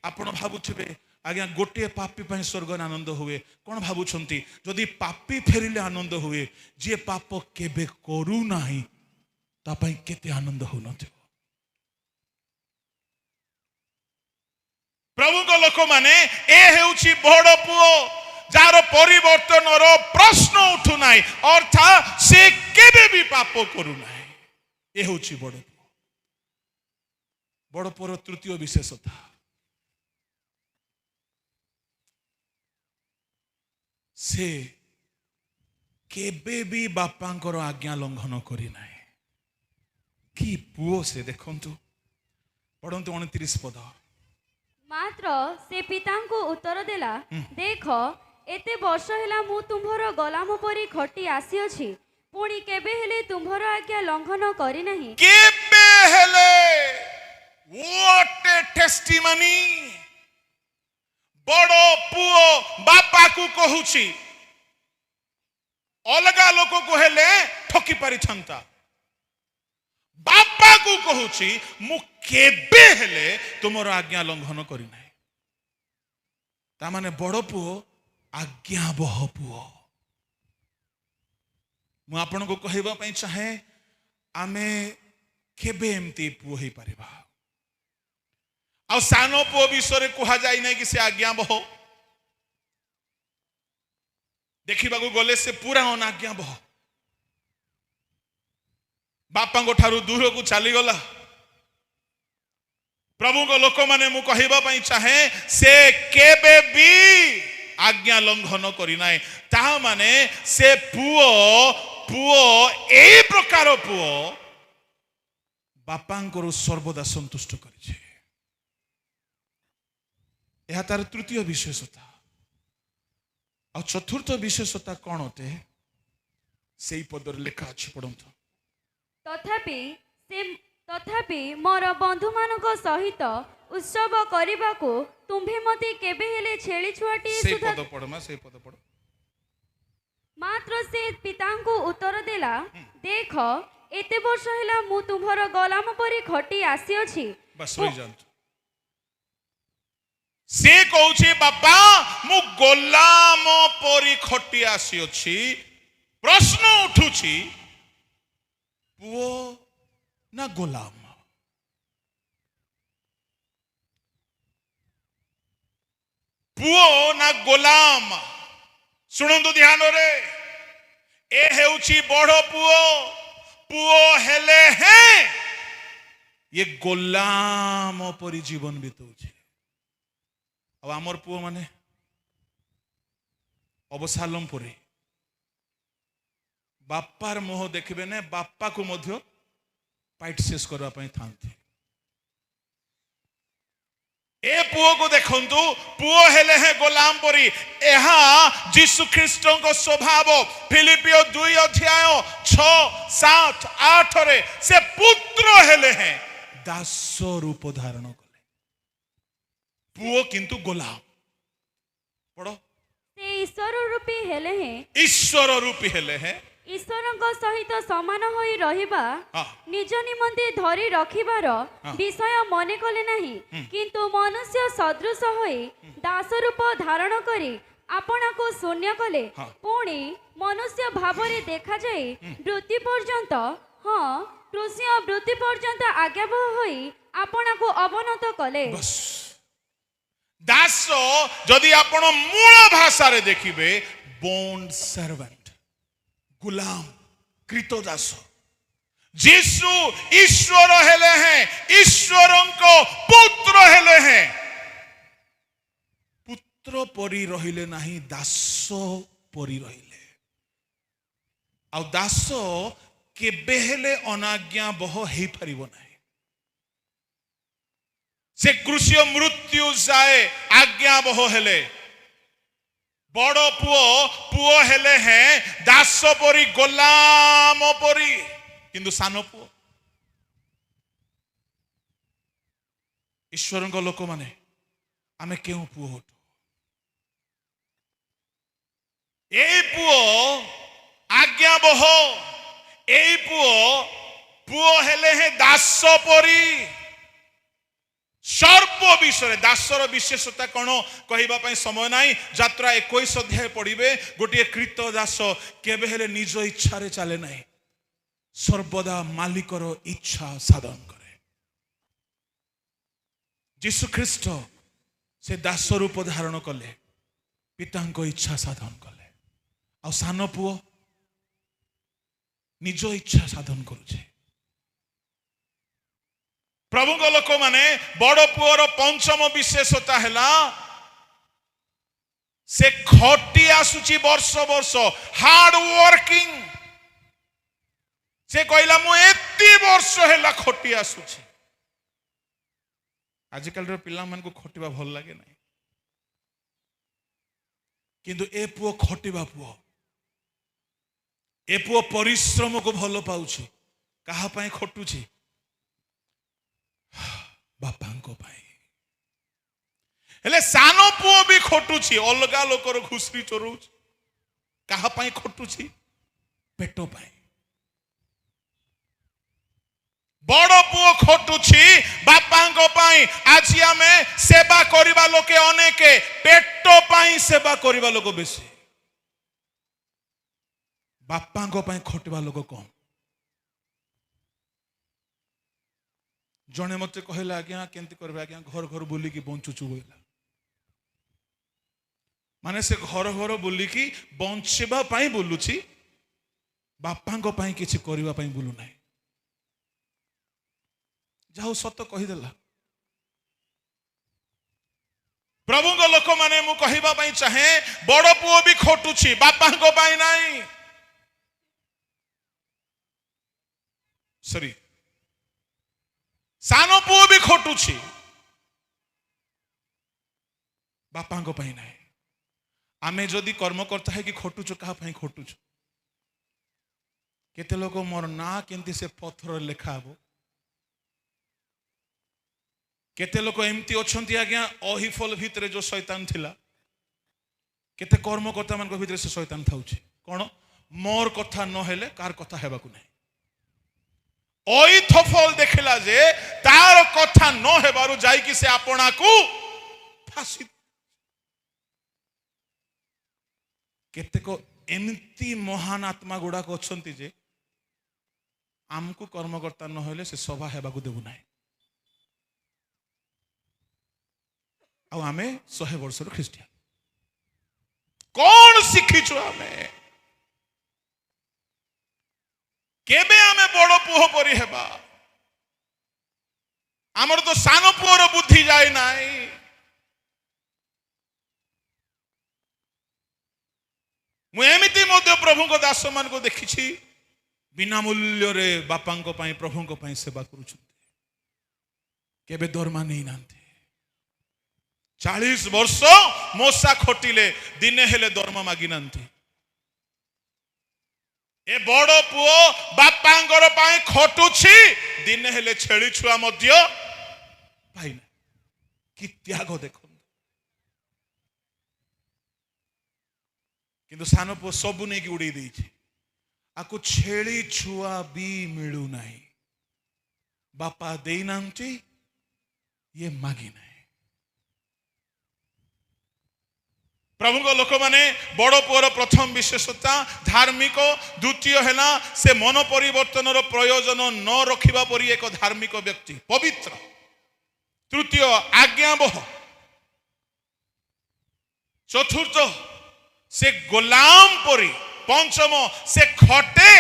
आपण भाबुथिबे आज्ञा गोटे पापी पई स्वर्ग रे आनंद हुए कोन भाबुछंती जदि पापी फेरिले आनंद हुए जे पाप केबे करू नाही ता पई केते आनंद हो नथिबो। प्रभु को लोक माने ए हेउची बड़ पुओ जार परिवर्तन रो प्रश्न उठु नाही अर्थात से केबे भी पाप करू नाही। ए हेउची बड़ पुओ। बड़ पुओर तृतीय विशेषता से केबे भी बापांकर आज्ञा लंघन करी नाही। कि पुओ से देखंतु पढ़ंतु 29 पद। मात्र से पिता को उत्तर देला देख एते वर्ष हेला मु तुम्भर गलाम परी खटी आसी अछि पुणी केबे हेले तुम्भर आज्ञा लंघन करी नाही। केबे हेले व्हाट ए टेस्टिमनी। बड़ो पुओ बापा को कहूची अलगा लोक को हेले ठकी पारि छंता बापा को कहूची मु केबे हेले तुमर आज्ञा लंघन करी नाही। ता माने बड़ पुओ आज्ञा बह पुओ। मु आपन को कहबा पई चाहे आमे केबे एमती पुओ हे परिबा। आ सानो पुओ विषय कहा जाए नहीं कि से आज्ञा बह देखा गले से पूरा अनाज्ञा बह बापा को ठारू दूर को चली गला। प्रभु को लोक माने मु कहबा पई चाहे से केबे भी आज्ञा लंघन करी नाय। ता माने से पुओ पुओ ए प्रकार पुओ बापांकर सर्वदा संतुष्ट करिछे। यह तार तृतीय विशेषता। आ चतुर्थ विशेषता कौन होते से पदर लेखा अच्छी पढ़ंतु। तथापि मोर बंधु मानक सहित उत्सव करने को तुम्भे मते केबे हेले छेली छुआटी से पद पढ़मा से पद पढ़। मात्र से पिता को उत्तर देला देख एते वर्ष हेला मु तुम्भर गलाम परी खटी आसी अछि। बस होई जानतु से कहूची बापा मु गोलाम परी खटी आसी अछि। प्रश्न उठुची पुओ ना गोलाम। पुओ ना गोलाम। सुनंतु ध्यान रे ए हेउची बड़ पुओ पुओ हेले हैं ये गोलाम परी जीवन बीतौछे। अब आमर पुओ माने अबसालोम परी बापार मोह देखिबे ने बापा को मध्य पाइट शेष करबा पई थांती ए पुओ को देखंतु पुओ हेले हैं गोलाम परी एहा यीशु ख्रीष्टों को स्वभाव फिलिपियो 2 अध्याय 6 7 8 रे से पुत्र हेले हैं दास रूप धारण कले पुओ किंतु गोलाम पढ़ो से ईश्वर रूपी हेले हैं ईश्वर रूपी हेले हैं ईश्वरଙ୍କ सहित समान होई रहिबा हाँ। निज निमंते धरी रखिबार विषय मने कले नाही किंतु मनुष्य सदृश होई दास रूप धारण करी आपना को शून्य कले हाँ। पुणी मनुष्य भावरे देखा जाए मृत्यु पर्यंत हाँ कृष्ण मृत्यु पर्यंत आज्ञाबह होई आपना को अवनत कले बस दास जदि आपण मूल भाषा रे देखिबे बॉन्ड सर्वेंट गुलाम कृतदास यीशु ईश्वर हेले हैं ईश्वरों को पुत्र हेले हैं पुत्र परी रहिले नाही दास परी रहिले आ दास केबे हेले अनाज्ञा बह हेई परिबो नाही से कृष्य मृत्यु जाए आज्ञा बह हेले बड़ पुओ हेले हैं दास परी गोलाम परी किंतु सान पुओ ईश्वर लोक माने आमे केउ पुओ हटु ए पुओ आज्ञा बह ए पुओ हेले हैं दास परी सर्व विषय दासर विशेषता कौन कहवाई समय नाई यात्रा 21 अध्याय पढ़िबे गोटे कृत दास केबे हेले निज इच्छा रे चले नहीं सर्वदा मालिकर इच्छा साधन करे यीशु ख्रीष्ट से दास रूप धारण कले पिता इच्छा साधन कले आ सान पुओ निज इच्छा साधन करुछे प्रभु को लोक माने बड़ पुओर पंचम विशेषता हैला से खटी आसुची वर्ष वर्ष हार्ड वर्किंग से कहला मु एती वर्ष हैला खटी आसुची आजकल रो पिला मन को खटिबा भल लागे नहीं किंतु ए पुओ खटिबा पुओ ए पुओ परिश्रम को भल पाउची कहा पाए खटुची बापांको पाई हेले सानो पुओ भी खटुची अलगा लोकर घुसरी चोरउची कहा पाई खटुची पेटो पाई बड़ पुओ खटुची बापांको पाई आज आमे सेवा करिबा लोके अनेके पेटो पाई सेवा करिबा लोक बेसी बापांको पाई खटिबा लोक कम जने मत कहला आज्ञा केंती करबे आज्ञा घर घर बुली की बंचुचु बोला माने से घर घर बुली की बंचेबा पाई बुलुची बापांको पाई किछि करिबा पाई बुलु नाही जाऊ सत कहि देला प्रभु को लोक माने मु कहिबा पाई चाहे बड़ पुओ भी खटुची बापांको पाई नाही सरी सानो पुओ भी खटुची बापांको पाई नाही आमे जदि कर्मकर्ता है कि खटुचु कहा पाई खटुचु केते लोक मोर ना केंती से पत्थर लेखा हबो केते लोक एमती अछंती आज्ञा अहिफल भितरे जो शैतान थिला केते कर्मकर्ता मान भितरे से शैतान थाउची कोन मोर कथा न हेले कार कथा हेबाकू नाही अहिफल देखला जे तार कथा न हेबारु जाई कि से आपना को फांसी केते को एमती महान आत्मा गुडा को अछंती जे आमको कर्मकर्ता न हेले से सभा हेबाकू देबु नाही आ आमे 100 वर्ष ख्रिस्टियन कौन शिखिछु आमे केबे आमे बड़ पुओ परी हेबा आमर तो सान पुओर बुद्धि जाय नाही ମୁଁ ଏମିତି ମଧ୍ୟ ପ୍ରଭୁଙ୍କ ଦାସ ମାନଙ୍କୁ ଦେଖିଛି ବିନା ମୂଲ୍ୟରେ ବାପାଙ୍କ ପାଇଁ ପ୍ରଭୁଙ୍କ ପାଇଁ ସେବା କରୁଛନ୍ତି, କେବେ ଦରମା ନେଇନାହାନ୍ତି। 40 ବର୍ଷ ମଶା ଖଟିଲେ ଦିନେ ହେଲେ ଦରମା ମାଗିନାହାନ୍ତି। ଏ ବଡ଼ ପୁଅ ବାପାଙ୍କର ପାଇଁ ଖଟୁଛି, ଦିନେ ହେଲେ ଛେଳି ଛୁଆ ମଧ୍ୟ ପାଇନା। କି ତ୍ୟାଗ ଦେଖନ୍ତୁ। କିନ୍ତୁ ସାନ ପୁଅ ସବୁ ନେଇକି ଉଡେଇ ଦେଇଛି। ଆକୁ ଛେଳି ଛୁଆ ବି ମିଳୁନାହିଁ। ବାପା ଦେଇନାହାନ୍ତି, ଇଏ ମାଗି ନାହିଁ। ପ୍ରଭୁଙ୍କ ଲୋକମାନେ ବଡ଼ ପୁଅର ପ୍ରଥମ ବିଶେଷତା ଧାର୍ମିକ, ଦ୍ୱିତୀୟ ହେଲା ସେ ମନ ପରିବର୍ତ୍ତନର ପ୍ରୟୋଜନ ନ ରଖିବା ପରି ଏକ ଧାର୍ମିକ ବ୍ୟକ୍ତି, ପବିତ୍ର। ତୃତୀୟ ଆଜ୍ଞାବହ। ଚତୁର୍ଥ ସେ ଗୋଲାମ ପରି। ପଞ୍ଚମ ସେ ଖଟେ।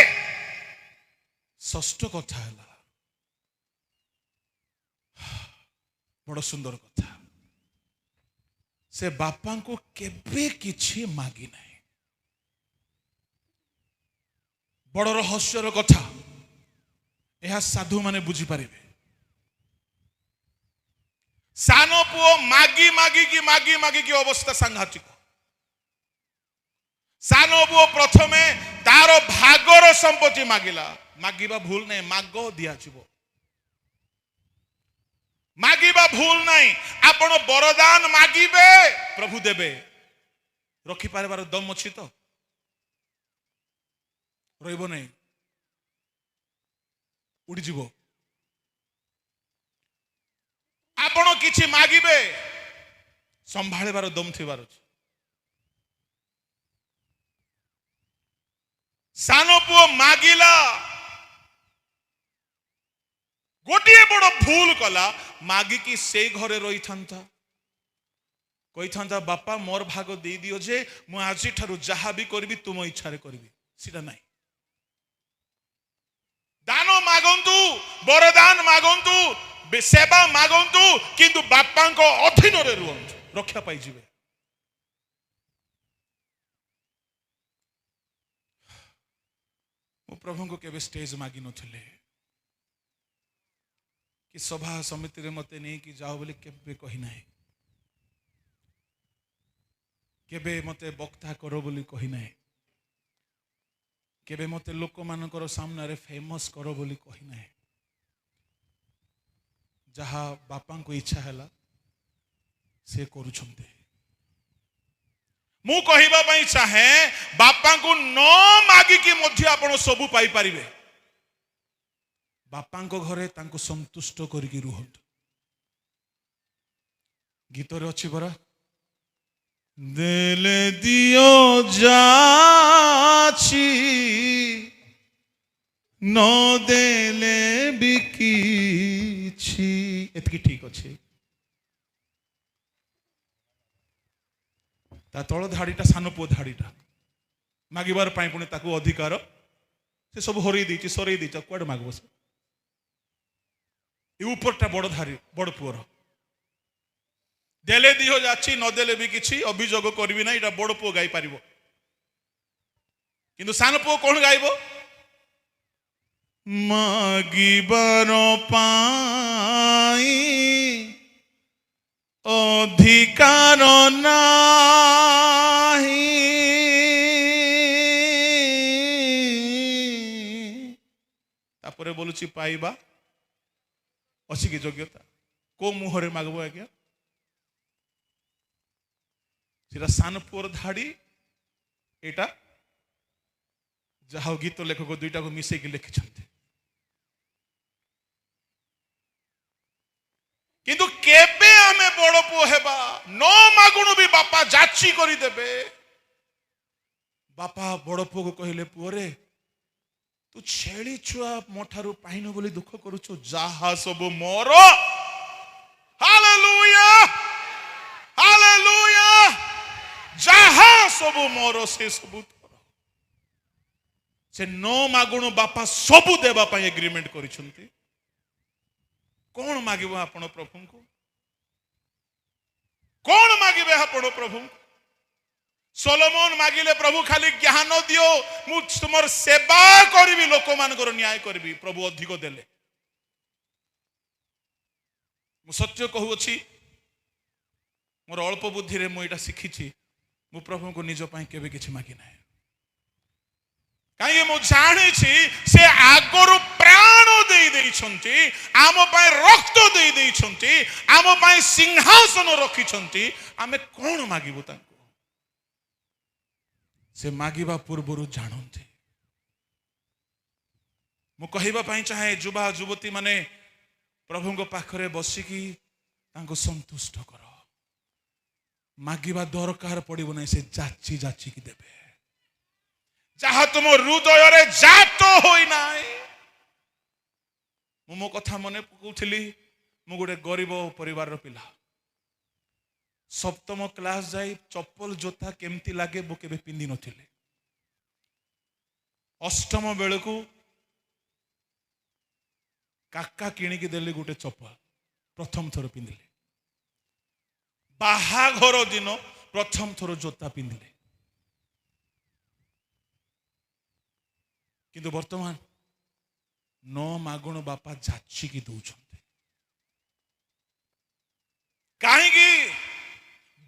ଷଷ୍ଠ କଥା ହେଲା ବଡ଼ ସୁନ୍ଦର କଥା, ସେ ବାପାଙ୍କୁ କେବେ କିଛି ମାଗି ନାହିଁ। ବଡ଼ ରହସ୍ୟର କଥା, ଏହା ସାଧୁମାନେ ବୁଝିପାରିବେ। ସାନ ପୁଅ ମାଗି ମାଗିକି ଅବସ୍ଥା ସାଂଘାତିକ। ସାନ ପୁଅ ପ୍ରଥମେ ତାର ଭାଗର ସମ୍ପତ୍ତି ମାଗିଲା। ମାଗିବା ଭୁଲ ନାହିଁ, ମାଗ ଦିଆଯିବ। ମାଗିବା ଭୁଲ ନାହିଁ। ଆପଣ ବରଦାନ ମାଗିବେ, ପ୍ରଭୁ ଦେବେ। ରଖିପାରିବାର ଦମ ଅଛି ତ? ରହିବ ନାହିଁ, ଉଡ଼ିଯିବ। ଆପଣ କିଛି ମାଗିବେ, ସମ୍ଭାଳିବାର ଦମ ଥିବାର ଅଛି। ସାନ ପୁଅ ମାଗିଲା, ଗୋଟିଏ ବଡ଼ ଭୁଲ କଲା। ମାଗିକି ସେଇ ଘରେ ରହିଥାନ୍ତା, କହିଥାନ୍ତା ବାପା ମୋର ଭାଗ ଦେଇଦିଅ ଯେ ମୁଁ ଆଜିଠାରୁ ଯାହା ବି କରିବି ତୁମ ଇଚ୍ଛାରେ କରିବି। ସେଟା ନାହିଁ। ଦାନ ମାଗନ୍ତୁ, ବରଦାନ ମାଗନ୍ତୁ, ସେବା ମାଗନ୍ତୁ, କିନ୍ତୁ ବାପାଙ୍କ ଅଧୀନରେ ରୁହନ୍ତୁ, ରକ୍ଷା ପାଇଯିବେ। ମୁଁ ପ୍ରଭୁଙ୍କୁ କେବେ ଷ୍ଟେଜ ମାଗି ନଥିଲି, କି ସଭା ସମିତିରେ ମତେ ନେଇକି ଯାଅ ବୋଲି କେବେ କହିନାହିଁ। କେବେ ମତେ ବକ୍ତା କର ବୋଲି କହିନାହିଁ। କେବେ ମତେ ଲୋକମାନଙ୍କର ସାମ୍ନାରେ ଫେମସ୍ କର ବୋଲି କହିନାହିଁ। ଯାହା ବାପାଙ୍କୁ ଇଚ୍ଛା ହେଲା ସେ କରୁଛନ୍ତି। ମୁଁ କହିବା ପାଇଁ ଚାହେଁ, ବାପାଙ୍କୁ ନ ମାଗିକି ମଧ୍ୟ ଆପଣ ସବୁ ପାଇପାରିବେ। ବାପାଙ୍କ ଘରେ ତାଙ୍କୁ ସନ୍ତୁଷ୍ଟ କରିକି ରୁହନ୍ତୁ। ଗୀତରେ ଅଛି ପରା, ଦେଲେ ଦିଅ ଯାଛି ନ ଦେଲେ ବି କିଛି। ଏତିକି ଠିକ ଅଛି। ତା ତଳ ଧାଡ଼ିଟା ସାନ ପୁଅ ଧାଡ଼ିଟା। ମାଗିବାର ପାଇଁ ପୁଣି ତାକୁ ଅଧିକାର, ସେ ସବୁ ହରେଇ ଦେଇଛି, ସରେଇ ଦେଇଛି, କୁଆଡେ ମାଗିବ ସେ? ଏ ଉପରଟା ବଡ଼ ଧାଡ଼ି, ବଡ଼ ପୁଅର। ଦେଲେ ଦିହ ଯାଛି ନ ଦେଲେ ବି କିଛି, ଅଭିଯୋଗ କରିବି ନା, ଏଇଟା ବଡ଼ ପୁଅ ଗାଇ ପାରିବ। କିନ୍ତୁ ସାନ ପୁଅ କଣ ଗାଇବ? ମାଗିବାର ପାଇଁ ଅଧିକାର ନାହିଁ, ତାପରେ ବୋଲୁଛି ପାଇବା ଅଛି କି ଯୋଗ୍ୟତା? କୋଉ ମୁହଁରେ ମାଗବ ଆଜ୍ଞା? ସେଟା ସାନ ପୁଅର ଧାଡ଼ି, ଏଇଟା ଯାହା ଗୀତ ଲେଖକ ଦୁଇଟାକୁ ମିଶେଇକି ଲେଖିଛନ୍ତି। କିନ୍ତୁ କେବେ ଆମେ ବଡ଼ ପୁଅ ହେବା, ନ ମାଗୁଣୁ ବି ବାପା ଯାଚି କରିଦେବେ। ବାପା ବଡ଼ ପୁଅକୁ କହିଲେ, ପୁଅରେ ତୁ ଛେଳି ଛୁଆ ମୋ ଠାରୁ ପାଇନୁ ବୋଲି ଦୁଃଖ କରୁଛୁ, ଯାହା ସବୁ ମୋର, ହାଲେଲୁୟା ହାଲେଲୁୟା, ଯାହା ସବୁ ମୋର ସେ ସବୁ ତୋର। ସେ ନ ମାଗୁଣୁ ବାପା ସବୁ ଦେବା ପାଇଁ ଏଗ୍ରିମେଣ୍ଟ କରିଛନ୍ତି। କଣ ମାଗିବ ଆପଣ ପ୍ରଭୁଙ୍କୁ? କଣ ମାଗିବେ ଆପଣ ପ୍ରଭୁଙ୍କୁ? सोलोमन मागिले प्रभु खाली ज्ञान दियो मु तुमर सेवा करी लोक मानकर न्याय करी प्रभु अधिक देले मु सत्य कहूची मोर अल्प बुद्धि रे मु एटा शिखिछि मु प्रभु को निज पाई केबे किछि मागी ना कहीं मु जानी से आगरु प्राण दे देइछंती आम पाई रक्त दे देइछंती आम पाई सिंहासन रखिछंती आमे कोन मागिबु तांको से मागिबा पूर्वरु जानते मु कहिबा पाई चाहे युवा युवती माने प्रभु को पाखरे बसिकी तांको संतुष्ट कर मागिबा दरकार पड़िबो नै से जाची जाची की देबे जहा तुम हृदय रे जात होई नाई मो कथा मने पकुथिली मु गोटे गरीब परिवार रो पिला सप्तम क्लास जाई चप्पल जोता केमती लागे मु केबे पिंदी नथिले अष्टम बेलकू काका किणिकी देली गोटे चप्पल प्रथम थर पिंधिले बाहाघर दिन प्रथम थर जोता पिंधिले किंतु वर्तमान न मागुण बापा जाची की दौरान कहीं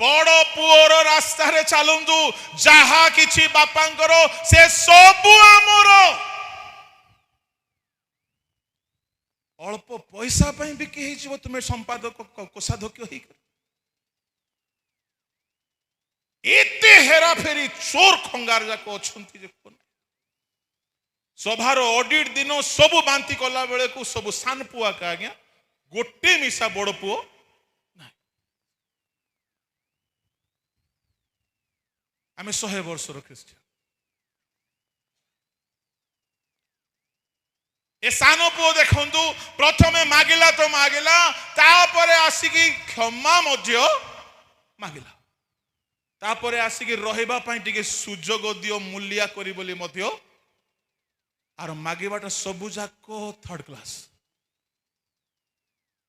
बड़ पुओर रास्ता रे चलतु जहा किछि बापांकर से सबु आमर अल्प पैसा पाई बिकी हो तुम्हें संपादक कोषाध्यक्ष हो एते हेरा फेरी चोर खंगार जाक अच्छा सभार ऑडिट दिन सबु बांती कला बेले को सबु सान पुआ का आज्ञा गोटे मिसा बड़ पुओ आम 100 वर्षर ख्रीस्टियन ए सान पुओ देखंतु प्रथमे मागिला तो मागिला तापरे आसिकी क्षमा मध्य मागिला तापरे आसिकी रहिबा पई टिके सुजोग दियो मूल्या करी बोली मध्य आर मागिबाटा सबु जाको थर्ड क्लास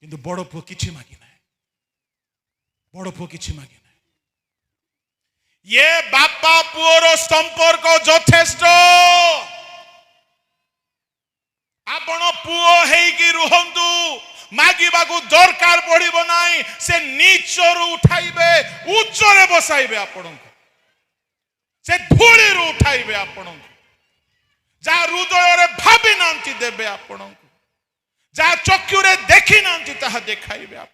किंतु बड़ पुओ किछि मागी ना बड़ पुओ किछि मागी ना ये बापा पुओर संपर्क यथेष्ट आपण पुओ हेकी रुहंतु मागिबा को दरकार पड़िबो नाही से नीचरु उठाइबे उच्चरे बसाइबे आपण को से धूली रु उठाइबे आपण को जा हृदय रे भाबी नांती देबे आपण को जा चक्षु रे देखि नांती ताहा देखाइबे आप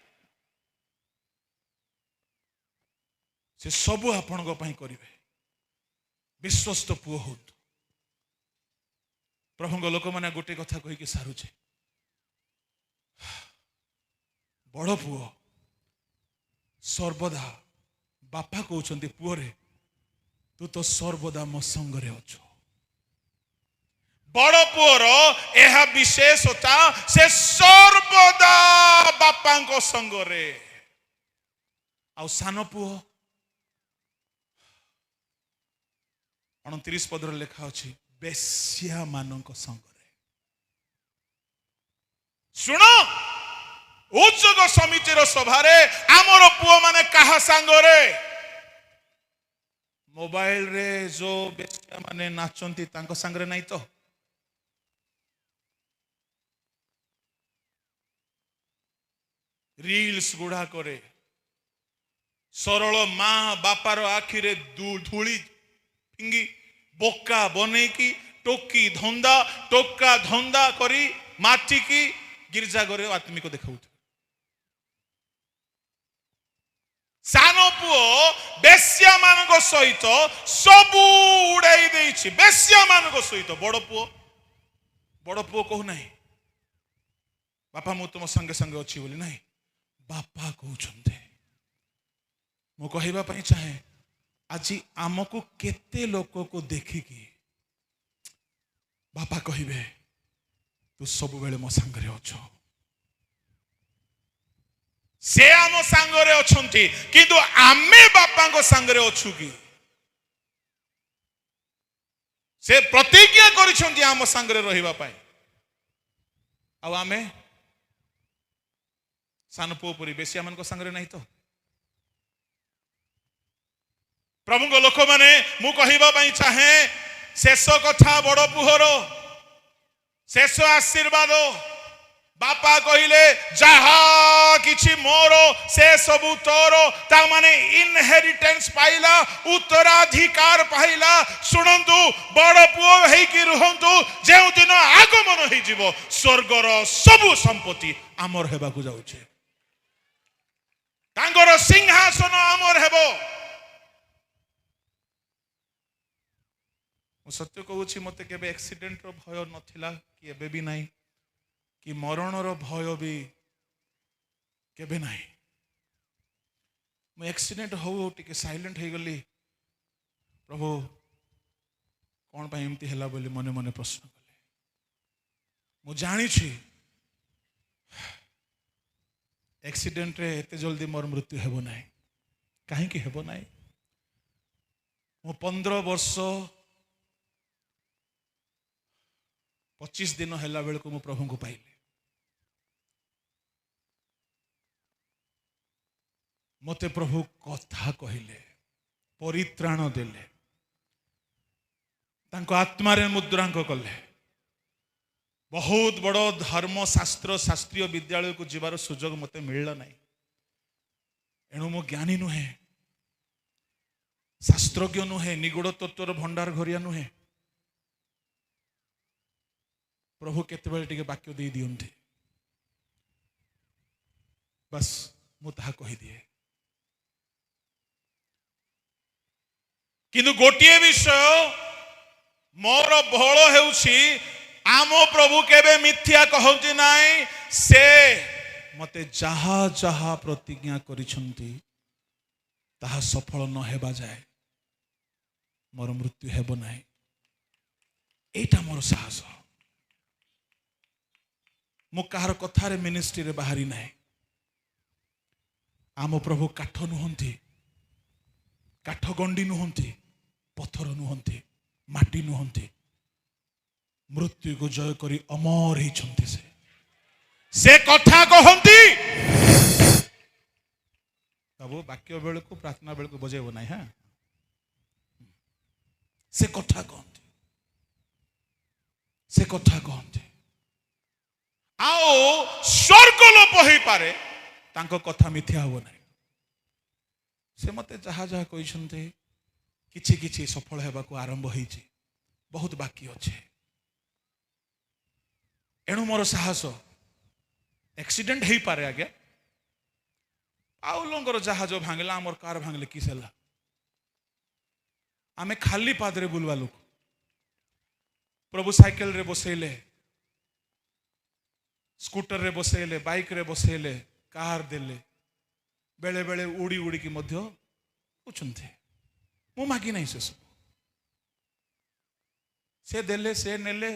से सबु आपण को पई करिवे विश्वस्त पुओ हो प्रभु को लोक माने गोटे कथा कहि के सारुचे बड़ पुओ सर्वदा बापा कहउछंती पुओ रे तू तो सर्वदा मो संग रे अछो बड़ पुओर यह विशेषता से सर्वदा बापा को संग रे आ सान पुओ 29 पदर लेखा अछि बेश्या मानक संग रे सुनो उच्चक समितिर सभारे आमर पुओ माने कहा संग रे मोबाइल रे जो बेश्या माने नाचंती तांको संग रे नहीं तो रील्स गुड़ा करे सरल माँ बापार आखिरे धूली फिंगी बोका बने की टोका धंदा करी माटी की गिरजा घरे आत्मिक देखा सानो पुओ बेश्या मानक सहित सबू उड़ाई देइछि बेश्या मानक सहित बड़ पुओ कहू नहीं बापा मु तुम संगे संगे अच्छी बोली नहीं बापा कहते मु कहबा पई चाहे आज आमको केते लोक को देखिकी बापा कहिबे तू सब बेले मो संगे अच्छो से आम सांगरे अछंती किंतु आमे बापा को सांगरे अछु की से प्रतिज्ञा करिसंती आम सांगरे रहिबा पाई आ आमे सान पुओ पुरी बेसिया मन को सांगरे नहीं तो प्रभु को लोक माने मु कहबा पई चाहे शेष कथा बड़ पुहर शेष आशीर्वाद बापा कहले जहा किछि मोर से सबु तोर ता माने इनहेरिटेंस पाइला उत्तराधिकार पाइला सुनंतु बड़ पुओ हेई कि रुहंतु जे दिन आगमन हेई जिवो स्वर्गर सबु संपत्ति आमर हेबा को जाउछे तांगर सिंहासन आमर हेबो सत्य कहूँ मत के एक्सीडेंट रो भय नथिला कि एबे भी नहीं कि मरण रो भय भी केबे नहीं मैं एक्सीडेंट हो टिके साइलेंट हो गली प्रभु कौन पाई एमती हैला बोली मने मने प्रश्न कले मु जानी छी एक्सीडेंट रे एते जल्दी मोर मृत्यु हेबो नहीं काहे कि हेबो नहीं मु 15 वर्ष 25 दिन हैला बेल को मु प्रभु को पाइले मते प्रभु कथा कहिले परित्राण देले तांको आत्मा रे मुद्रांक कले बहुत बड़ धर्म शास्त्र शास्त्रीय विद्यालय को जीवार सुजोग मते मिलला नहीं एणु मो ज्ञानी नुहे शास्त्रज्ञ नुहे निगूढ़ तत्वर भंडार घरिया नुहे प्रभु केते टिके वाक्य दे दियंते बस मु ताहा कहि दिए किंतु गोटिए विषय मोर बल हेउछि आम प्रभु केबे मिथ्या कहंती नाही से मते जहा जहा प्रतिज्ञा करिसंती ताहा सफल न हेबा जाए मोर मृत्यु हेबो नाही एटा मोर साहस मु कहार कथारे मिनिस्ट्री रे बाहरी नाही आम प्रभु काठ नुहंती काठ गंडी नुहंती पत्थर नुहंती माटी नुहंती मृत्यु को जय करी अमर ही से कथा कहंती बाबू वाक्य बेल को प्रार्थना बेल को बजेब ना हाँ से कथा कहंती से कथा कहंती आओ स्वर्ग लोप हो पारे तांको कथा मिथ्या हो ना से मते जहा जहा कहते किछि किछि सफल हेबा को आरंभ होइछि बहुत बाकी अच्छे एणु मोर साहस एक्सीडेंट हो पारे आगे आउ लोंगर जहाज भांगला आमर कार भांगले किस है आमे खाली पादरे बुलवा लोक प्रभु साइकेल रे बसैले स्कूटर रे बसैले बाइक रे बसैले कार देले बेले बेले उड़ी उड़ी की मध्य उछुंथे मु मागी नहीं से सब से देले से नेले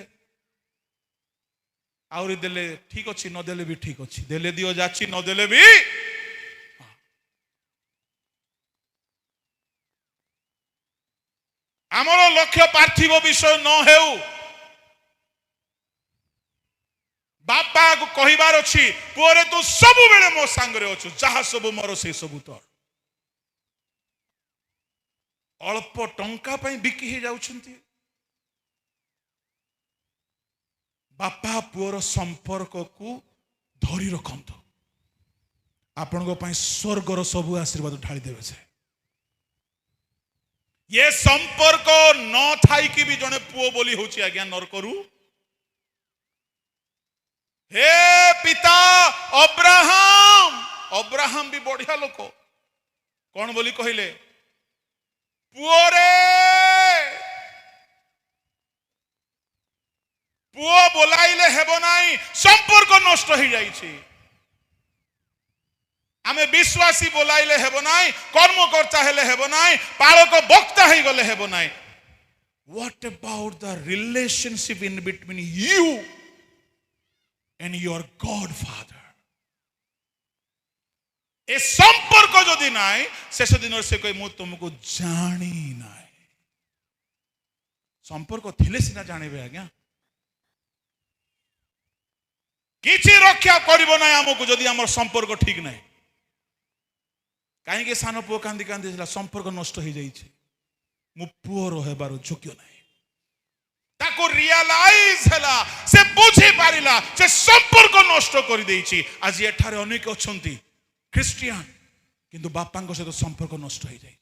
आउरी देले ठीक अच्छी न देले भी ठीक अच्छी देले दियो जाची न देले भी आमर लक्ष्य पार्थिव विषय न हेउ बापा को कहिबार अछि पुरे तू सब बेले मो संगरे अछु जहा सब मोर से सब तोर अल्प टंका पई बिकी ही जाउछंती बापा पुअर संपर्क को धरी रखंतु आपण को पई स्वर्गर सब आशीर्वाद ढाली देबे से ये संपर्क न थाई कि भी जने पुओ बोली होची आज्ञा नरकरू हे पिता अब्राहम अब्राहम भी बढ़िया लोक कौन बोली कहले पुओ रे पुओ बोलाइले हेबो नाही संपर्क नष्ट हो जाइछि आमे विश्वासी बोलाइले हेबो नाही कर्मकर्ता हेले हेबो नाही पालक वक्ता हे गले हेबो नाही what about the relationship in between you and your godfather ए संपर्क जदि नाही शेष दिन से कोई मु तुमको जानी नाही संपर्क थिले सिना जानिबे आज्ञा किछि रक्षा करिबो नाही हमको जदि हमर संपर्क ठीक नाही कहीं सान पुओ कांदी कांदी संपर्क नष्ट हो जाइए मु पुअर हेबार योग्य नहीं ताको रियलाइज हला से बुझी पारिला से संपर्क नष्ट कर देछि। आज एठारे अनेक अछंती क्रिश्चियन किंतु बापांक सहित संपर्क नष्ट हो जाए।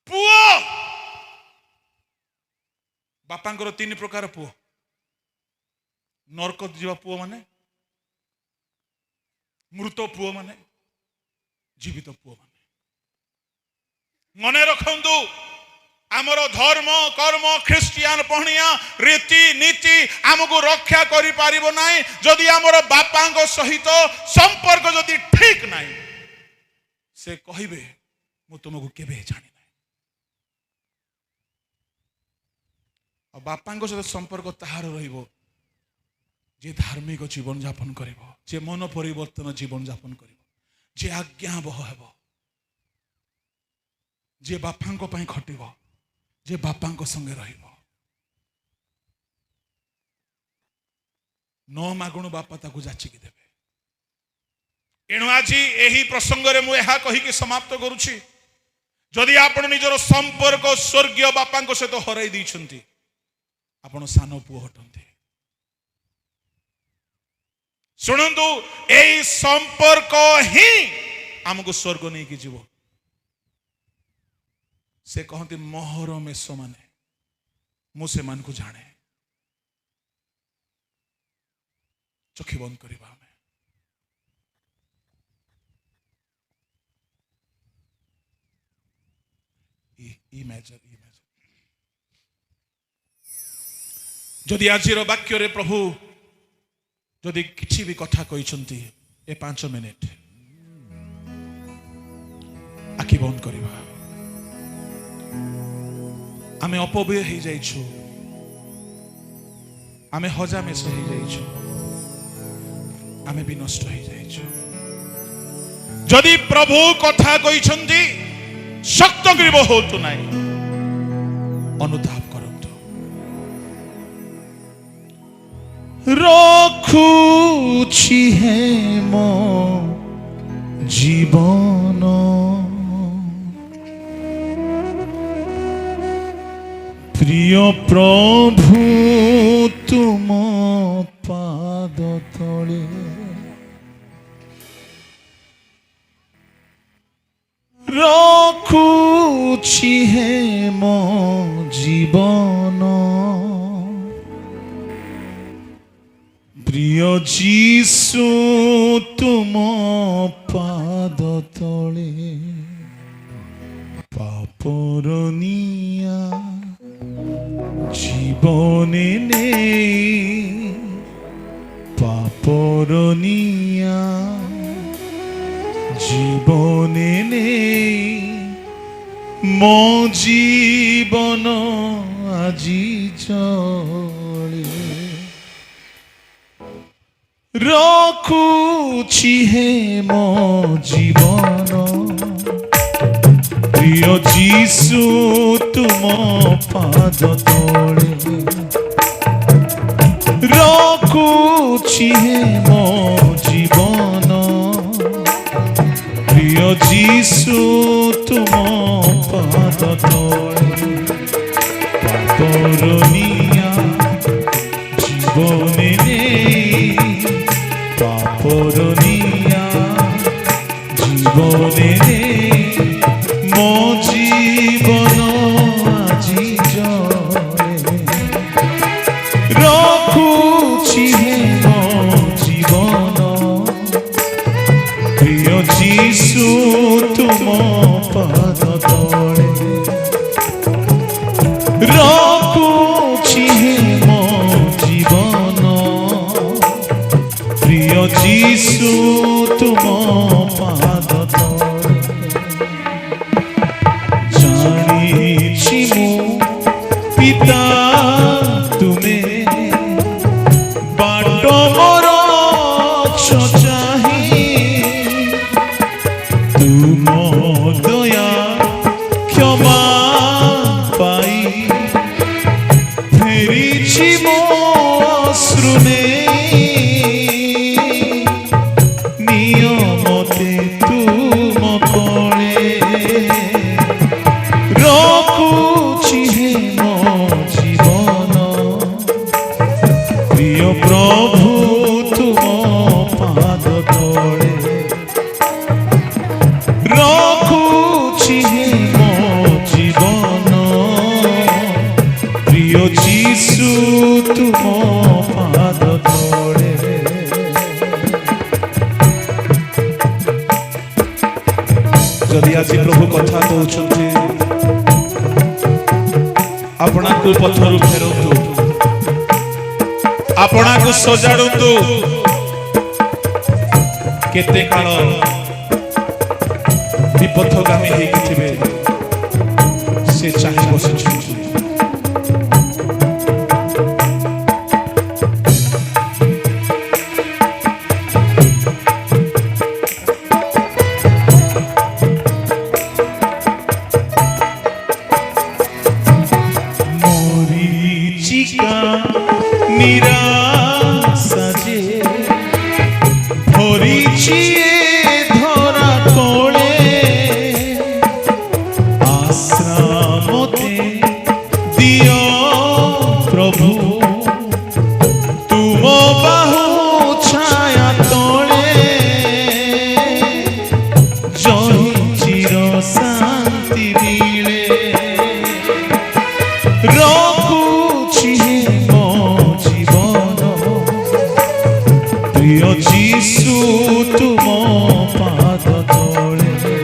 पुओ बापांकर 3 प्रकार पुओ नरक जीवा पुओ माने मृत पुओ माने जीवित पुओ माने मने रखंतु आमर धर्म कर्म ख्रिस्टियान पहनिया रीति नीति आमको रक्षा करि पारिबो नाही जदि आमर बापांक सहित संपर्क जदि ठीक नाही से कहिबे मु तुमको केबे जानि नाही। आ बापांक सहित संपर्क ताहार रहिबो जे धार्मिक जीवन यापन करिबो जे मन परिवर्तन जीवन यापन करिबो जे आज्ञाबह हेबो जे बापांक पई खटिबो जे बापांक संगे रहिबो। न मागुणु बापा ताकू जाचिकी देबे। एणु आज यही प्रसंग रे मु एहा कहि के समाप्त करूछि। जदि आपण निजर संपर्क स्वर्गीय बापांक सहित हराई दैछंती आपण सान पुओ हटंती। सुनंतु एई संपर्क ही हमको स्वर्ग नहीं कि जीव। से कहते मोहर मेष माने मु से मान को जाने। चक्षु बंद करिबा हमें। जदि आज वाक्य रे प्रभु जदि किछि भी कथा कहिसंती ए 5 मिनिट आखि बंद करिबा। आमे अपव्यय हो जाइछु आमे हजामेश हो जाइछु आमे भी नष्ट हो जाइछु। जदि प्रभु कथा कहिसंती शक्त ग्रीव होतु नाही अनुताप करंतु। रखुछि हे मो जीवन प्रिय प्रभु तुम पाद तले। रखुछि हे मो जीवन प्रिय जीसु तुम पाद तले। पापरनिया जीवने नेई पापरनिया जीवने नेई मो जीवन আজি चले। रखुछि हे मो जीवन प्रिय जीसु तुम पाद तले। रखुछि हे मो जीवन प्रिय जीसु तुम पाद तले। पापरनिया जीवने नेई पापरनिया जीवने नेई मो जीवन আজি जले। रखुछि हे मो जीवन प्रिय जीसु तुम पाद तले। रखुछि हे मो जीवन प्रिय जीसु तुम पाद तले। जानिछि मु पिता तुमे बाट मोर चाहि तुम दया क्षमा पाई फेरिछि मो श्रुने नियमते तुम पळे। रखु प्रभु तुम पाद तले रखुछि मो जीवन प्रिय जीशु तुम पाद तले जदि आज प्रभु कथा कहते अपना को पथरु फेरतु अपना को सजाड़तु केते काल विपथगामी होइथिबे से चाहि बसिछु निराशा जे भरिछि धरा कोळे आश्रा मते दियो प्रभु तुम बाहु छाया तोळे जहि चिर शांति मिले रखुछि प्रिय जीशु तुम पाद तले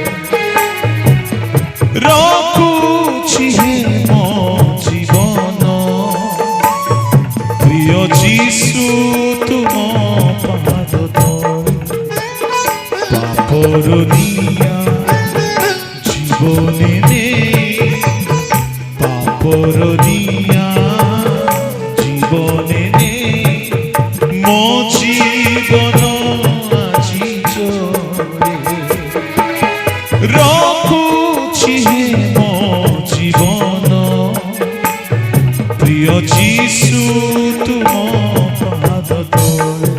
रखुछि मो जीवन प्रिय जीशु तुम पाद तले पापर निया जीवने नहीं पापर निया जीवने नहीं मो जीवन আজি জোরে রখুছি মো জীবন প্রিয় যীশু তুম পাদ তলে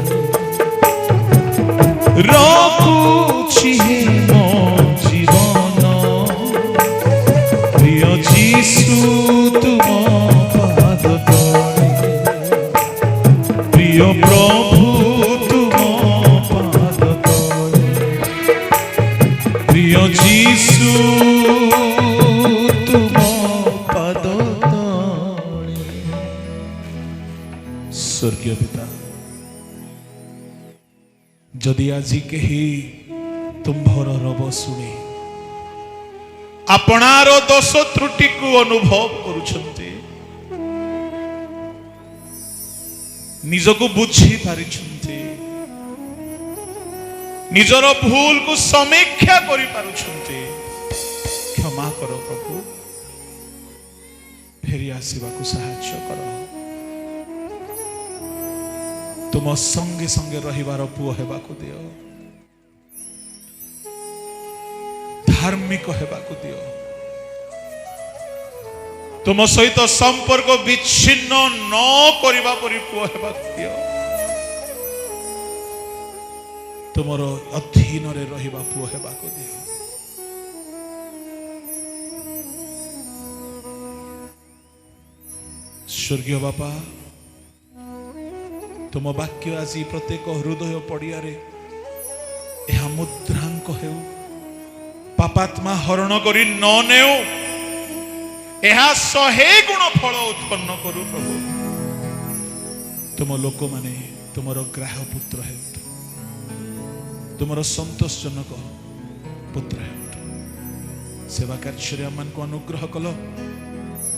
রখুছি মো জীবন প্রিয় যীশু তুম পাদ তলে প্রিয় প্রভু प्रिय जीशु तुम पद तले स्वर्गीय पिता जदि आज कही तुम्भर रब शुणी आपणार दोष त्रुटि को अनुभव करुछन्ते निजको बुझी पारिछन्ते निजर भूल को समीक्षा करि पारुछन्ते क्षमा करो प्रभु फेरी आसीबा को सहायता करो तुम संगे संगे रहिबार पुओ हेबा को दियो धार्मिक हेबा को दियो तुम सहित संपर्क विच्छिन्न न करिबा परि पुओ हेबा को दियो तुमर अधीन रे रहिबा पुओ हेबा को दियो स्वर्गीय बापा तुम वाक्य आज प्रत्येक हृदय पड़िया रे यह मुद्रांक हेउ पापात्मा हरण करी न नेउ यह 100 गुण फल उत्पन्न करू प्रभु तुम लोक माने तुमर ग्राह पुत्र हेउ तुमर संतोषजनक पुत्र हेउ सेवा कार्य मन को अनुग्रह कल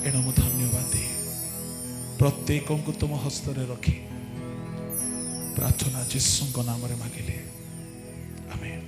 एणु मु धन्यवाद दे प्रत्येक को तुम हस्त रे रखी प्रार्थना जीसु नाम रे मांगिले आमेन।